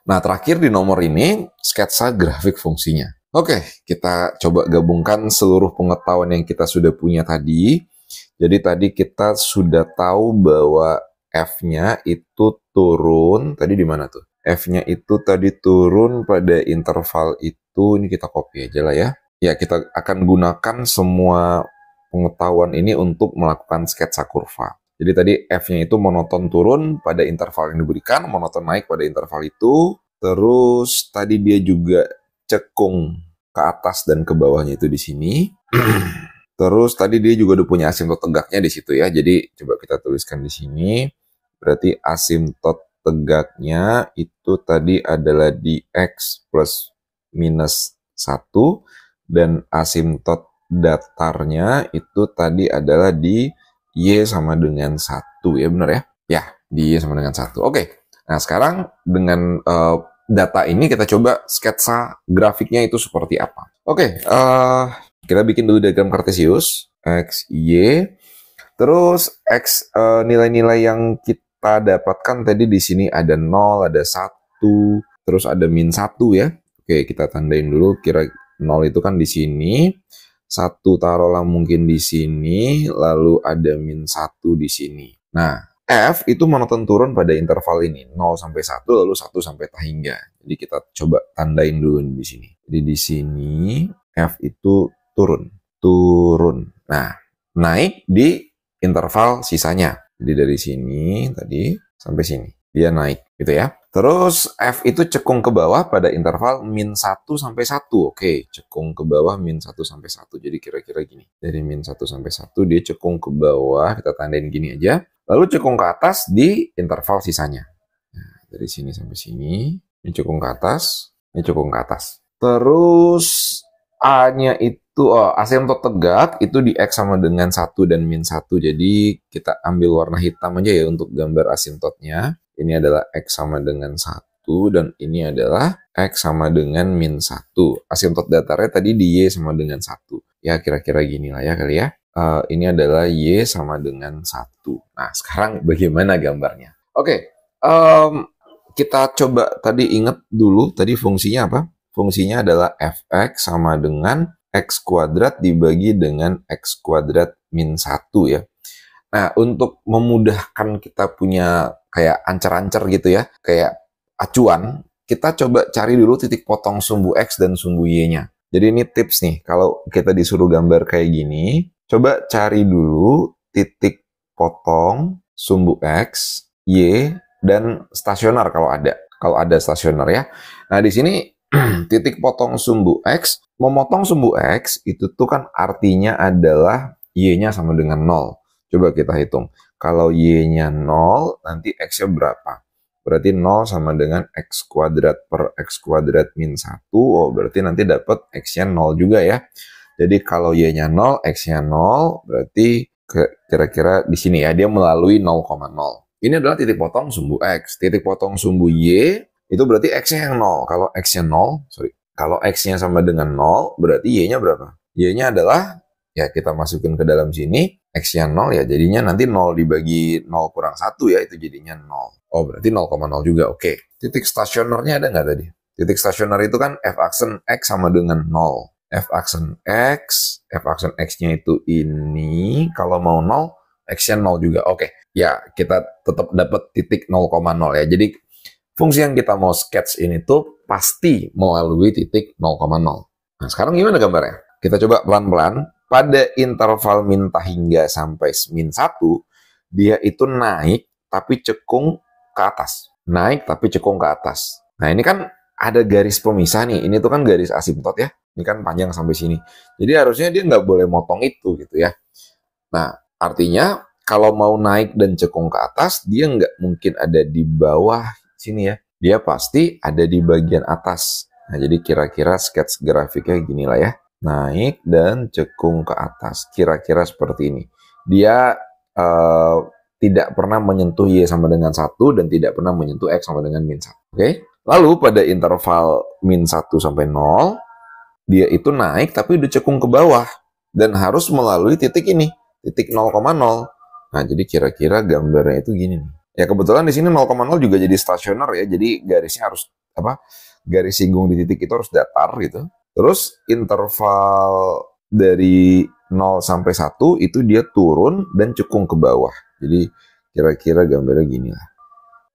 Nah, terakhir di nomor ini, sketsa grafik fungsinya. Oke, kita coba gabungkan seluruh pengetahuan yang kita sudah punya tadi. Jadi tadi kita sudah tahu bahwa f-nya itu turun, tadi di mana tuh? F-nya itu tadi turun pada interval itu, ini kita copy aja lah ya. Ya, kita akan gunakan semua pengetahuan ini untuk melakukan sketsa kurva. Jadi tadi f-nya itu monoton turun pada interval yang diberikan, monoton naik pada interval itu, terus tadi dia juga cekung ke atas dan ke bawahnya itu di sini. Terus tadi dia juga udah punya asimtot tegaknya di situ ya. Jadi coba kita tuliskan di sini. Berarti asimtot tegaknya itu tadi adalah di x plus minus 1 dan asimtot datarnya itu tadi adalah di Y sama dengan 1 ya, benar ya? Ya, di Y sama dengan 1. Oke. Nah, sekarang dengan data ini kita coba sketsa grafiknya itu seperti apa. Oke, kita bikin dulu diagram kartesius. X, Y. Terus X nilai-nilai yang kita dapatkan tadi di sini ada 0, ada 1, terus ada min 1 ya. Oke, kita tandain dulu kira 0 itu kan di sini. 1 taruhlah mungkin di sini, lalu ada min 1 di sini. Nah, F itu monoton turun pada interval ini, 0 sampai 1, lalu 1 sampai tahingga. Jadi kita coba tandain dulu di sini. Jadi di sini F itu turun. Nah, naik di interval sisanya. Jadi dari sini tadi sampai sini. Dia naik gitu ya. Terus F itu cekung ke bawah pada interval min 1 sampai 1. Oke, cekung ke bawah min 1 sampai 1. Jadi kira-kira gini. Dari min 1 sampai 1 dia cekung ke bawah. Kita tandain gini aja. Lalu cekung ke atas di interval sisanya. Nah, dari sini sampai sini. Ini cekung ke atas. Ini cekung ke atas. Terus A-nya itu asymptot tegak itu di X sama dengan 1 dan min 1. Jadi kita ambil warna hitam aja ya untuk gambar asymptotnya. Ini adalah X sama dengan 1 dan ini adalah X sama dengan min 1. Asymptot datarnya tadi di Y sama dengan 1. Ya kira-kira gini lah ya kali ya. Ini adalah Y sama dengan 1. Nah sekarang bagaimana gambarnya? Oke, kita coba tadi ingat dulu tadi fungsinya apa? Fungsinya adalah fx sama dengan x kuadrat dibagi dengan x kuadrat min 1 ya. Nah, untuk memudahkan kita punya kayak ancer-ancer gitu ya, kayak acuan, kita coba cari dulu titik potong sumbu x dan sumbu y-nya. Jadi ini tips nih, kalau kita disuruh gambar kayak gini, coba cari dulu titik potong sumbu x, y, dan stasioner kalau ada. Kalau ada stasioner ya. Nah, di sini titik potong sumbu X, memotong sumbu X itu tuh kan artinya adalah Y-nya sama dengan 0. Coba kita hitung. Kalau Y-nya 0, nanti X-nya berapa? Berarti 0 sama dengan X kuadrat per X kuadrat min 1. Oh, berarti nanti dapat X-nya 0 juga ya. Jadi kalau Y-nya 0, X-nya 0, berarti kira-kira di sini ya, dia melalui 0,0. Ini adalah titik potong sumbu X. Titik potong sumbu Y itu berarti X-nya yang 0. Kalau X-nya 0, kalau X-nya sama dengan 0, berarti Y-nya berapa? Y-nya adalah, ya kita masukin ke dalam sini, X-nya 0 ya, jadinya nanti 0 dibagi 0 kurang 1 ya, itu jadinya 0. Oh, berarti 0,0 juga, oke. Titik stasionernya ada nggak tadi? Titik stasioner itu kan F-aksen X sama dengan 0. F-aksen X-nya itu ini, kalau mau 0, X-nya 0 juga, oke. Ya, kita tetap dapat titik 0,0 ya, jadi fungsi yang kita mau sketch ini tuh pasti melalui titik 0,0. Nah, sekarang gimana gambarnya? Kita coba pelan-pelan. Pada interval min tahingga sampai min 1, dia itu naik tapi cekung ke atas. Naik tapi cekung ke atas. Nah, ini kan ada garis pemisah nih. Ini tuh kan garis asymptot ya. Ini kan panjang sampai sini. Jadi harusnya dia nggak boleh motong itu gitu ya. Nah, artinya kalau mau naik dan cekung ke atas, dia nggak mungkin ada di bawah sini ya, dia pasti ada di bagian atas. Nah, jadi kira-kira sketch grafiknya gini lah ya. Naik dan cekung ke atas. Kira-kira seperti ini. Dia tidak pernah menyentuh Y sama dengan 1 dan tidak pernah menyentuh X sama dengan min 1. Oke? Lalu pada interval min 1 sampai 0, dia itu naik tapi udah cekung ke bawah. Dan harus melalui titik ini. Titik 0,0. Nah, jadi kira-kira gambarnya itu gini nih. Ya kebetulan di sini 0,0 juga jadi stasioner ya, jadi garisnya harus garis singgung di titik itu harus datar gitu. Terus interval dari 0 sampai 1 itu dia turun dan cekung ke bawah. Jadi kira-kira gambarnya gini lah.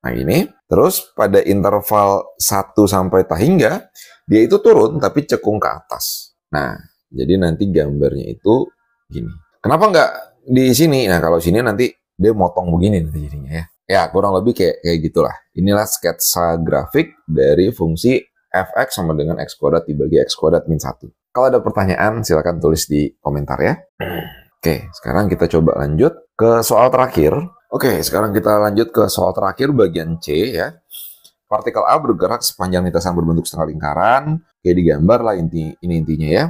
Nah ini, terus pada interval 1 sampai tahingga dia itu turun tapi cekung ke atas. Nah, jadi nanti gambarnya itu gini. Kenapa nggak di sini? Nah kalau sini nanti dia motong begini nanti jadinya ya. Ya, kurang lebih kayak gitulah. Inilah sketsa grafik dari fungsi fx sama dengan x kuadrat dibagi x kuadrat min 1. Kalau ada pertanyaan, silakan tulis di komentar ya. Oke, sekarang kita coba lanjut ke soal terakhir. Oke, sekarang kita lanjut ke soal terakhir bagian C ya. Partikel A bergerak sepanjang lintasan berbentuk setengah lingkaran. Kayak digambar lah ini intinya ya.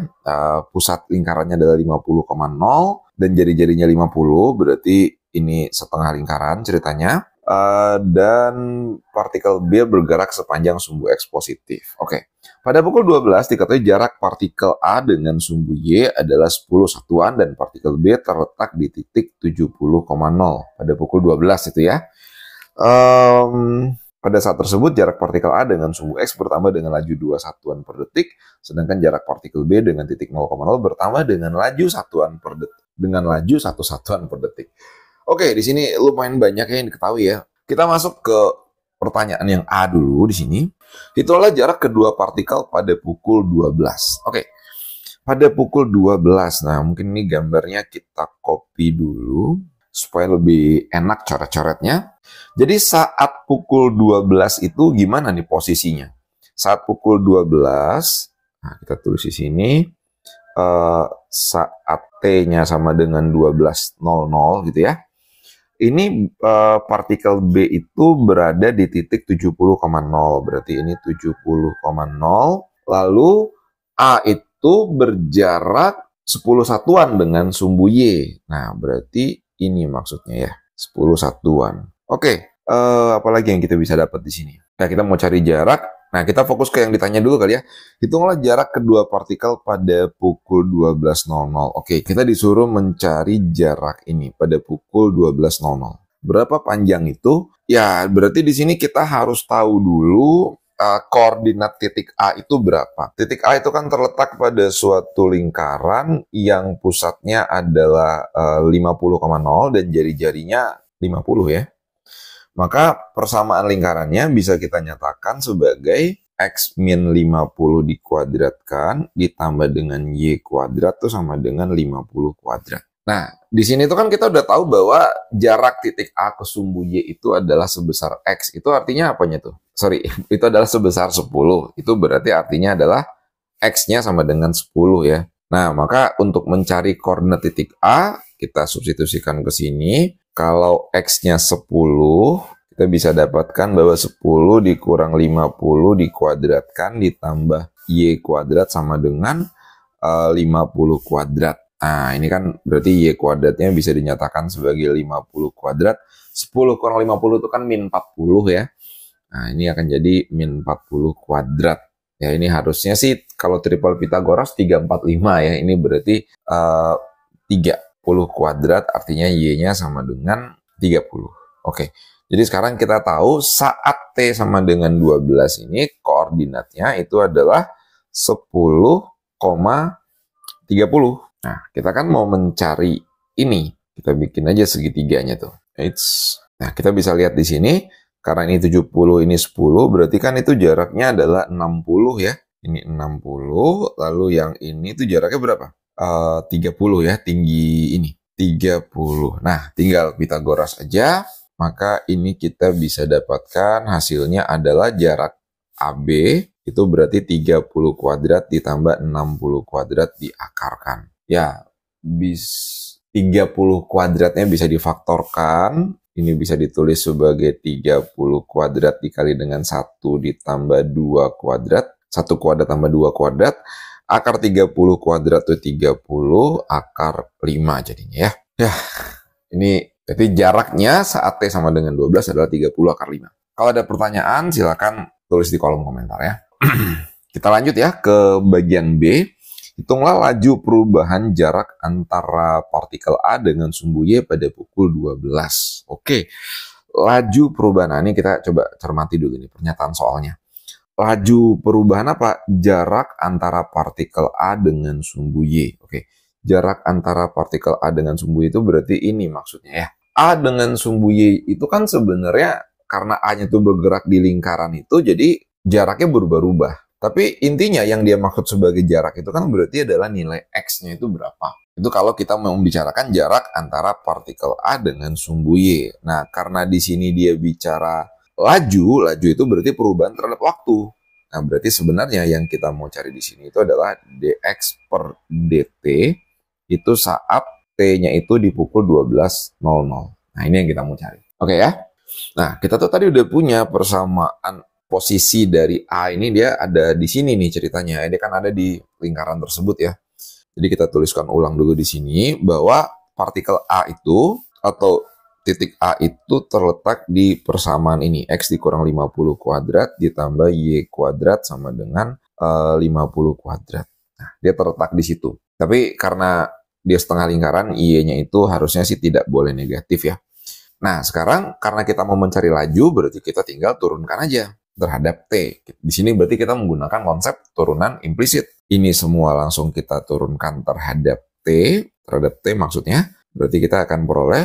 Pusat lingkarannya adalah 50,0 dan jari-jarinya 50, berarti ini setengah lingkaran ceritanya. dan partikel B bergerak sepanjang sumbu X positif. Oke. Pada pukul 12 diketahui jarak partikel A dengan sumbu Y adalah 10 satuan dan partikel B terletak di titik 70,0 pada pukul 12 itu ya. Pada saat tersebut jarak partikel A dengan sumbu X bertambah dengan laju 2 satuan per detik, sedangkan jarak partikel B dengan titik 0,0 bertambah dengan laju 1 satuan per detik. Oke, di sini lumayan banyak yang diketahui ya. Kita masuk ke pertanyaan yang A dulu di sini. Hitunglah jarak kedua partikel pada pukul 12. Oke. Pada pukul 12. Nah, mungkin ini gambarnya kita copy dulu supaya lebih enak coret-coretnya. Jadi saat pukul 12 itu gimana nih posisinya? Saat pukul 12, nah kita tulis di sini, saat T-nya sama dengan 12.00 gitu ya. Ini partikel B itu berada di titik 70,0, berarti ini 70,0. Lalu A itu berjarak 10 satuan dengan sumbu Y. Nah, berarti ini maksudnya ya, 10 satuan. Oke, apalagi yang kita bisa dapat di sini? Nah, kita mau cari jarak. Nah, kita fokus ke yang ditanya dulu kali ya. Hitunglah jarak kedua partikel pada pukul 12.00. Oke, kita disuruh mencari jarak ini pada pukul 12.00. Berapa panjang itu? Ya, berarti di sini kita harus tahu dulu koordinat titik A itu berapa. Titik A itu kan terletak pada suatu lingkaran yang pusatnya adalah 50,0 dan jari-jarinya 50 ya. Maka persamaan lingkarannya bisa kita nyatakan sebagai X min 50 dikuadratkan ditambah dengan Y kuadrat itu sama dengan 50 kuadrat. Nah, di sini tuh kan kita udah tahu bahwa jarak titik A ke sumbu Y itu adalah sebesar X. Itu artinya apanya tuh? Sorry, itu adalah sebesar 10. Itu berarti artinya adalah X-nya sama dengan 10 ya. Nah, maka untuk mencari koordinat titik A, kita substitusikan ke sini. Kalau X-nya 10, kita bisa dapatkan bahwa 10 dikurang 50 dikuadratkan ditambah Y kuadrat sama dengan 50 kuadrat. Nah, ini kan berarti Y kuadratnya bisa dinyatakan sebagai 50 kuadrat. 10 kurang 50 itu kan min 40 ya. Nah, ini akan jadi min 40 kuadrat. Ya, ini harusnya sih kalau triple Pythagoras 345 ya. Ini berarti 30 kuadrat artinya Y-nya sama dengan 30. Oke. Jadi sekarang kita tahu saat T sama dengan 12 ini koordinatnya itu adalah 10,30. Nah, kita kan mau mencari ini. Kita bikin aja segitiganya tuh. Nah, kita bisa lihat di sini. Karena ini 70, ini 10. Berarti kan itu jaraknya adalah 60 ya. Ini 60. Lalu yang ini tuh jaraknya berapa? 30 ya. Tinggi ini. 30. Nah, tinggal Pythagoras aja. Maka ini kita bisa dapatkan hasilnya adalah jarak AB. Itu berarti 30 kuadrat ditambah 60 kuadrat diakarkan. Ya, 30 kuadratnya bisa difaktorkan. Ini bisa ditulis sebagai 30 kuadrat dikali dengan 1 ditambah 2 kuadrat. 1 kuadrat tambah 2 kuadrat. Akar 30 kuadrat itu 30, akar 5 jadinya ya. Ya, ini jadi jaraknya saat T sama dengan 12 adalah 30 akar 5. Kalau ada pertanyaan silakan tulis di kolom komentar ya. Kita lanjut ya ke bagian B. Hitunglah laju perubahan jarak antara partikel A dengan sumbu Y pada pukul 12. Oke, laju perubahan. Nah, ini kita coba cermati dulu nih pernyataan soalnya. Laju perubahan apa? Jarak antara partikel A dengan sumbu Y. Oke, jarak antara partikel A dengan sumbu Y itu berarti ini maksudnya ya. A dengan sumbu Y itu kan sebenarnya karena A-nya itu bergerak di lingkaran itu, jadi jaraknya berubah-ubah. Tapi intinya yang dia maksud sebagai jarak itu kan berarti adalah nilai X-nya itu berapa. Itu kalau kita mau membicarakan jarak antara partikel A dengan sumbu Y. Nah, karena di sini dia bicara laju itu berarti perubahan terhadap waktu. Nah, berarti sebenarnya yang kita mau cari di sini itu adalah dx per dt itu saat T-nya itu di pukul 12.00. Nah, ini yang kita mau cari. Oke ya. Nah, kita tuh tadi udah punya persamaan posisi dari A ini, dia ada di sini nih ceritanya. Dia kan ada di lingkaran tersebut ya. Jadi kita tuliskan ulang dulu di sini bahwa partikel A itu atau titik A itu terletak di persamaan ini. X dikurang 50 kuadrat ditambah Y kuadrat sama dengan 50 kuadrat. Nah, dia terletak di situ. Tapi karena dia setengah lingkaran, Y-nya itu harusnya sih tidak boleh negatif ya. Nah, sekarang karena kita mau mencari laju, berarti kita tinggal turunkan aja terhadap T. Di sini berarti kita menggunakan konsep turunan implisit. Ini semua langsung kita turunkan terhadap T maksudnya. Berarti kita akan peroleh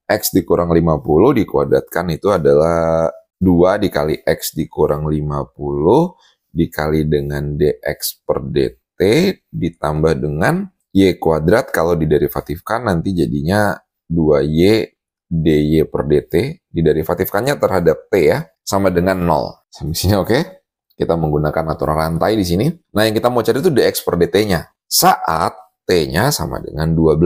X dikurang 50 dikuadratkan itu adalah 2 dikali X dikurang 50 dikali dengan dx per dt ditambah dengan y kuadrat. Kalau diderivatifkan nanti jadinya 2y dy per dt. Diderivatifkannya terhadap t ya, sama dengan 0. Sampai sini oke? Kita menggunakan aturan rantai di sini. Nah, yang kita mau cari itu dx per dt-nya. Saat t-nya sama dengan 12.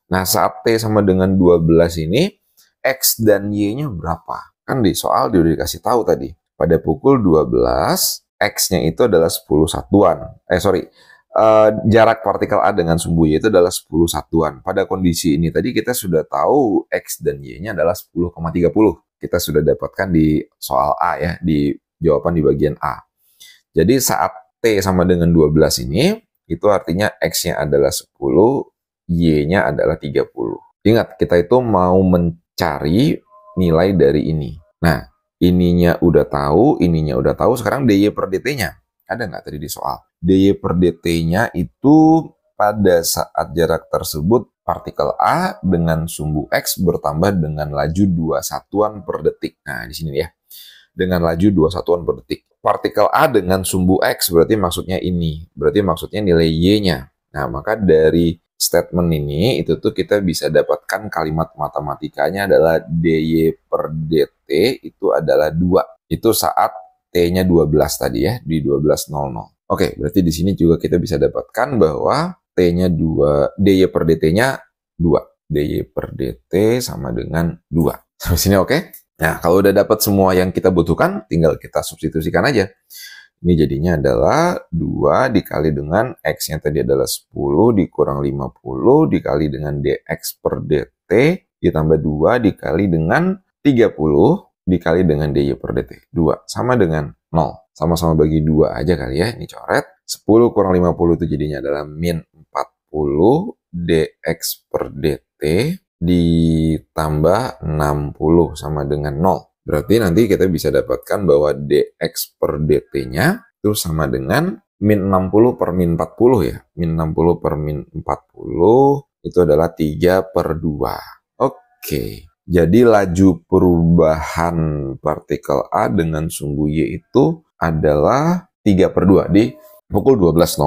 Nah, saat t sama dengan 12 ini, x dan y-nya berapa? Kan di soal dia udah dikasih tahu tadi. Pada pukul 12, x-nya itu adalah 10 satuan. Jarak partikel A dengan sumbu Y itu adalah 10 satuan. Pada kondisi ini tadi kita sudah tahu X dan Y-nya adalah 10,30. Kita sudah dapatkan di soal A ya, di jawaban di bagian A. Jadi saat T sama dengan 12 ini, itu artinya X-nya adalah 10, Y-nya adalah 30. Ingat, kita itu mau mencari nilai dari ini. Nah, ininya udah tahu, sekarang dy per dt-nya. Ada nggak tadi di soal? dy per dt-nya itu pada saat jarak tersebut partikel A dengan sumbu X bertambah dengan laju 2 satuan per detik. Nah, di sini ya. Dengan laju 2 satuan per detik. Partikel A dengan sumbu X berarti maksudnya ini. Berarti maksudnya nilai Y-nya. Nah, maka dari statement ini itu tuh kita bisa dapatkan kalimat matematikanya adalah dy per dt itu adalah 2. Itu saat T-nya 12 tadi ya, di 12.00. Oke, berarti di sini juga kita bisa dapatkan bahwa T-nya 2, dy per dt-nya 2. dy per dt sama dengan 2. Sampai sini oke? Nah, kalau udah dapat semua yang kita butuhkan, tinggal kita substitusikan aja. Ini jadinya adalah 2 dikali dengan X-nya tadi adalah 10 dikurang 50 dikali dengan dx per dt ditambah 2 dikali dengan 30 dikali dengan dy per dt. 2 sama dengan 0. Sama-sama bagi 2 aja kali ya, ini coret. 10 kurang 50 itu jadinya adalah min 40 dx per dt ditambah 60 sama dengan 0. Berarti nanti kita bisa dapatkan bahwa dx per dt-nya itu sama dengan min 60 per min 40 ya. Min 60 per min 40 itu adalah 3 per 2. Oke. Jadi laju perubahan partikel A dengan sumbu Y itu adalah 3 per 2 di pukul 12.00.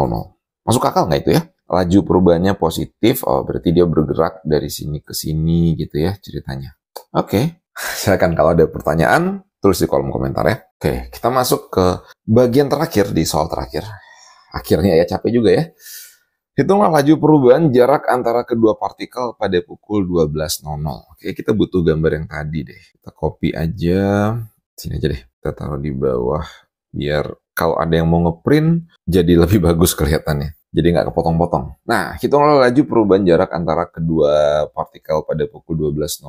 Masuk akal nggak itu ya? Laju perubahannya positif, oh berarti dia bergerak dari sini ke sini gitu ya ceritanya. Oke, silakan kalau ada pertanyaan, tulis di kolom komentar ya. Oke, kita masuk ke bagian terakhir di soal terakhir. Akhirnya ya, capek juga ya. Hitunglah laju perubahan jarak antara kedua partikel pada pukul 12.00. Oke, kita butuh gambar yang tadi deh. Kita copy aja. Sini aja deh. Kita taruh di bawah. Biar kalau ada yang mau ngeprint, jadi lebih bagus kelihatannya. Jadi nggak kepotong-potong. Nah, hitunglah laju perubahan jarak antara kedua partikel pada pukul 12.00.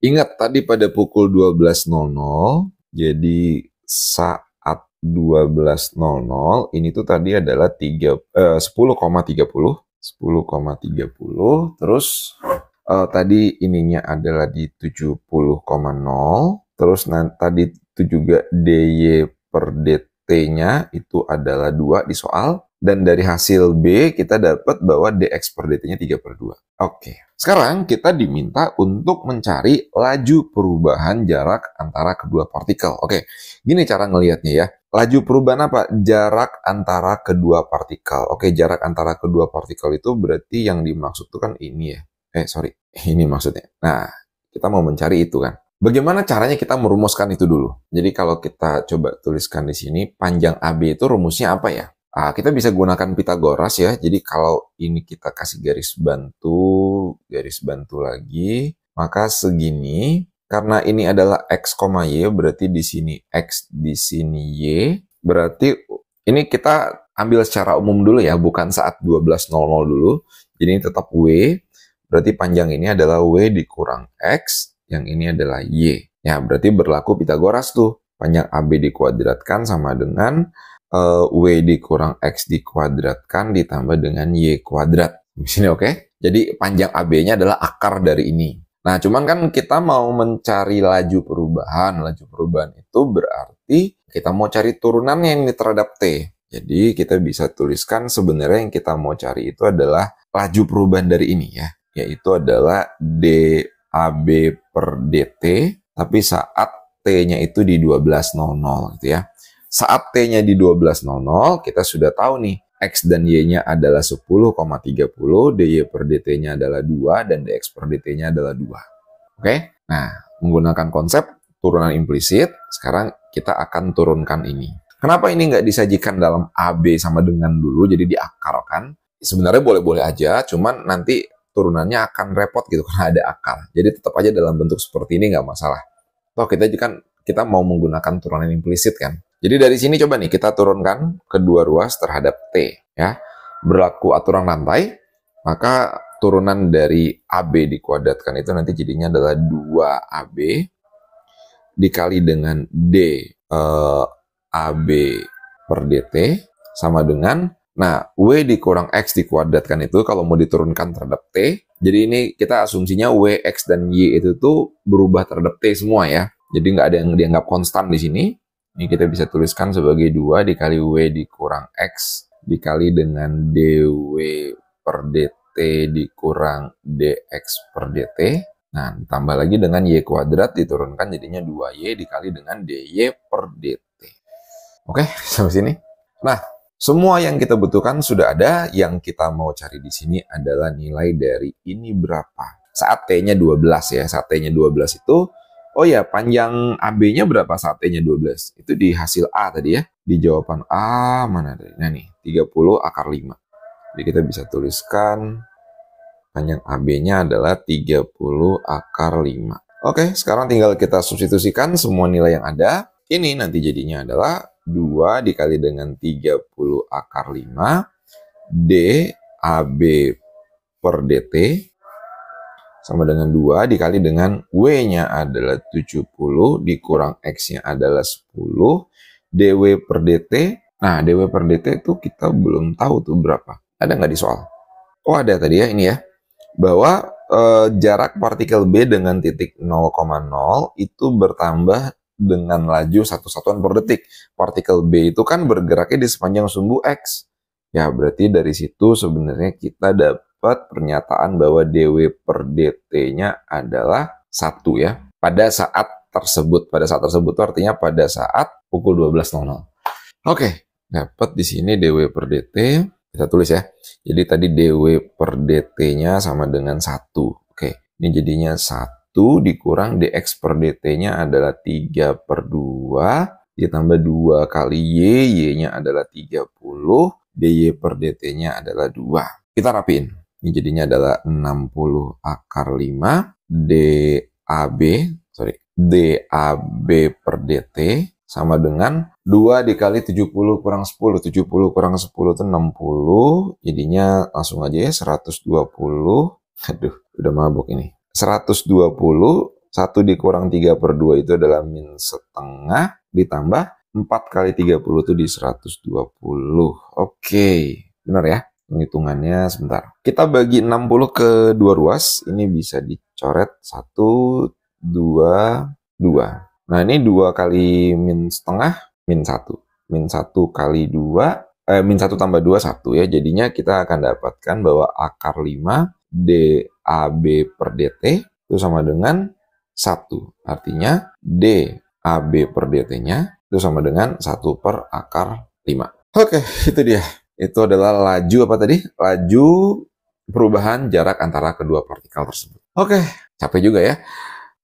Ingat tadi pada pukul 12.00, jadi saat 12.00 ini tuh tadi adalah 10,30 terus tadi ininya adalah di 70,0 terus tadi itu juga dy per dt-nya itu adalah 2 di soal dan dari hasil B kita dapat bahwa dx per dt-nya 3 per 2. Oke. Sekarang kita diminta untuk mencari laju perubahan jarak antara kedua partikel. Oke, gini cara ngelihatnya ya. Laju perubahan apa? Jarak antara kedua partikel. Oke, jarak antara kedua partikel itu berarti yang dimaksud itu kan ini ya. Ini maksudnya. Nah, kita mau mencari itu kan. Bagaimana caranya kita merumuskan itu dulu? Jadi kalau kita coba tuliskan di sini, panjang AB itu rumusnya apa ya? Kita bisa gunakan Pitagoras ya. Jadi kalau ini kita kasih garis bantu lagi, maka segini. Karena ini adalah X, Y, berarti di sini X, di sini Y. Berarti ini kita ambil secara umum dulu ya, bukan saat 12.00 dulu. Jadi ini tetap W. Berarti panjang ini adalah W dikurang X Yang ini adalah Y. Ya, berarti berlaku Pitagoras tuh. Panjang AB dikuadratkan sama dengan W dikurang X dikuadratkan ditambah dengan Y kuadrat. Di sini oke? Jadi panjang AB-nya adalah akar dari ini. Nah, cuman kan kita mau mencari laju perubahan. Laju perubahan itu berarti kita mau cari turunannya ini terhadap T. Jadi kita bisa tuliskan sebenarnya yang kita mau cari itu adalah laju perubahan dari ini ya. Yaitu adalah DAB per DT. Tapi saat T-nya itu di 12.00 gitu ya. Saat T-nya di 12.00, kita sudah tahu nih, X dan Y-nya adalah 10,30, DY per DT-nya adalah 2, dan DX per DT-nya adalah 2. Oke? Nah, menggunakan konsep turunan implisit, sekarang kita akan turunkan ini. Kenapa ini nggak disajikan dalam AB sama dengan dulu, jadi diakarkan? Sebenarnya boleh-boleh aja, cuman nanti turunannya akan repot gitu karena ada akar. Jadi tetap aja dalam bentuk seperti ini nggak masalah. Toh kita mau menggunakan turunan implisit kan. Jadi dari sini coba nih kita turunkan kedua ruas terhadap T ya. Berlaku aturan rantai, maka turunan dari AB dikuadratkan itu nanti jadinya adalah 2AB dikali dengan D AB per DT sama dengan, nah W dikurang X dikuadratkan itu kalau mau diturunkan terhadap T. Jadi ini kita asumsinya W, X, dan Y itu tuh berubah terhadap T semua ya. Jadi nggak ada yang dianggap konstan di sini. Ini kita bisa tuliskan sebagai 2 dikali W dikurang X dikali dengan DW per DT dikurang DX per DT. Nah, ditambah lagi dengan Y kuadrat diturunkan jadinya 2Y dikali dengan DY per DT. Oke, sampai sini. Nah, semua yang kita butuhkan sudah ada. Yang kita mau cari di sini adalah nilai dari ini berapa. Saat T-nya 12 ya. Saat T-nya 12 itu, oh ya, panjang AB-nya berapa saat T-nya 12? Itu di hasil A tadi ya. Di jawaban A, mana tadi? Nah nih, 30 akar 5. Jadi kita bisa tuliskan panjang AB-nya adalah 30 akar 5. Oke, sekarang tinggal kita substitusikan semua nilai yang ada. Ini nanti jadinya adalah 2 dikali dengan 30 akar 5 DAB per DT sama dengan 2 dikali dengan W-nya adalah 70 dikurang X-nya adalah 10 DW per DT. Nah, DW per DT itu kita belum tahu tuh berapa. Ada nggak di soal? Oh, ada tadi ya, ini ya. Bahwa jarak partikel B dengan titik 0,0 itu bertambah dengan laju 1 satuan per detik. Partikel B itu kan bergeraknya di sepanjang sumbu X. Ya, berarti dari situ sebenarnya kita dapat pernyataan bahwa dW per dt-nya adalah 1 ya. Pada saat tersebut. Pada saat tersebut itu artinya pada saat pukul 12.00. Oke, dapat di sini dW per dt. Kita tulis ya. Jadi tadi dW per dt-nya sama dengan 1. Oke, ini jadinya 1 dikurang dx per dt-nya adalah 3 per 2, ditambah 2 kali y, y-nya adalah 30, dy per dt-nya adalah 2. Kita rapiin. Ini jadinya adalah 60 akar 5, DAB per dt sama dengan 2 dikali 70 kurang 10. 70 kurang 10 itu 60, jadinya langsung aja ya 120. Aduh, udah mabuk ini. 120, 1 dikurang 3 per 2 itu adalah min setengah, ditambah 4 kali 30 itu di 120. Oke, benar ya? Penghitungannya sebentar. Kita bagi 60 ke 2 ruas, ini bisa dicoret 1, 2, 2. Nah, ini 2 kali min setengah, min 1. Min 1 kali 2, min 1 tambah 2, 1 ya. Jadinya kita akan dapatkan bahwa akar 5 DAB per DT itu sama dengan 1. Artinya DAB per DT-nya itu sama dengan 1 per akar 5. Oke, itu dia. Itu adalah laju apa tadi? Laju perubahan jarak antara kedua partikel tersebut. Oke, capek juga ya.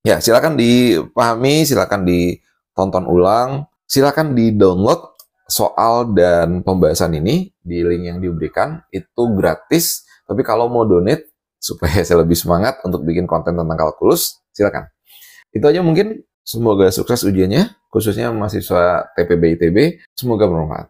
Ya, silakan dipahami, silakan ditonton ulang, silakan di-download soal dan pembahasan ini di link yang diberikan. Itu gratis, tapi kalau mau donate supaya saya lebih semangat untuk bikin konten tentang kalkulus, silakan. Itu aja mungkin. Semoga sukses ujiannya, khususnya mahasiswa TPB ITB. Semoga bermanfaat.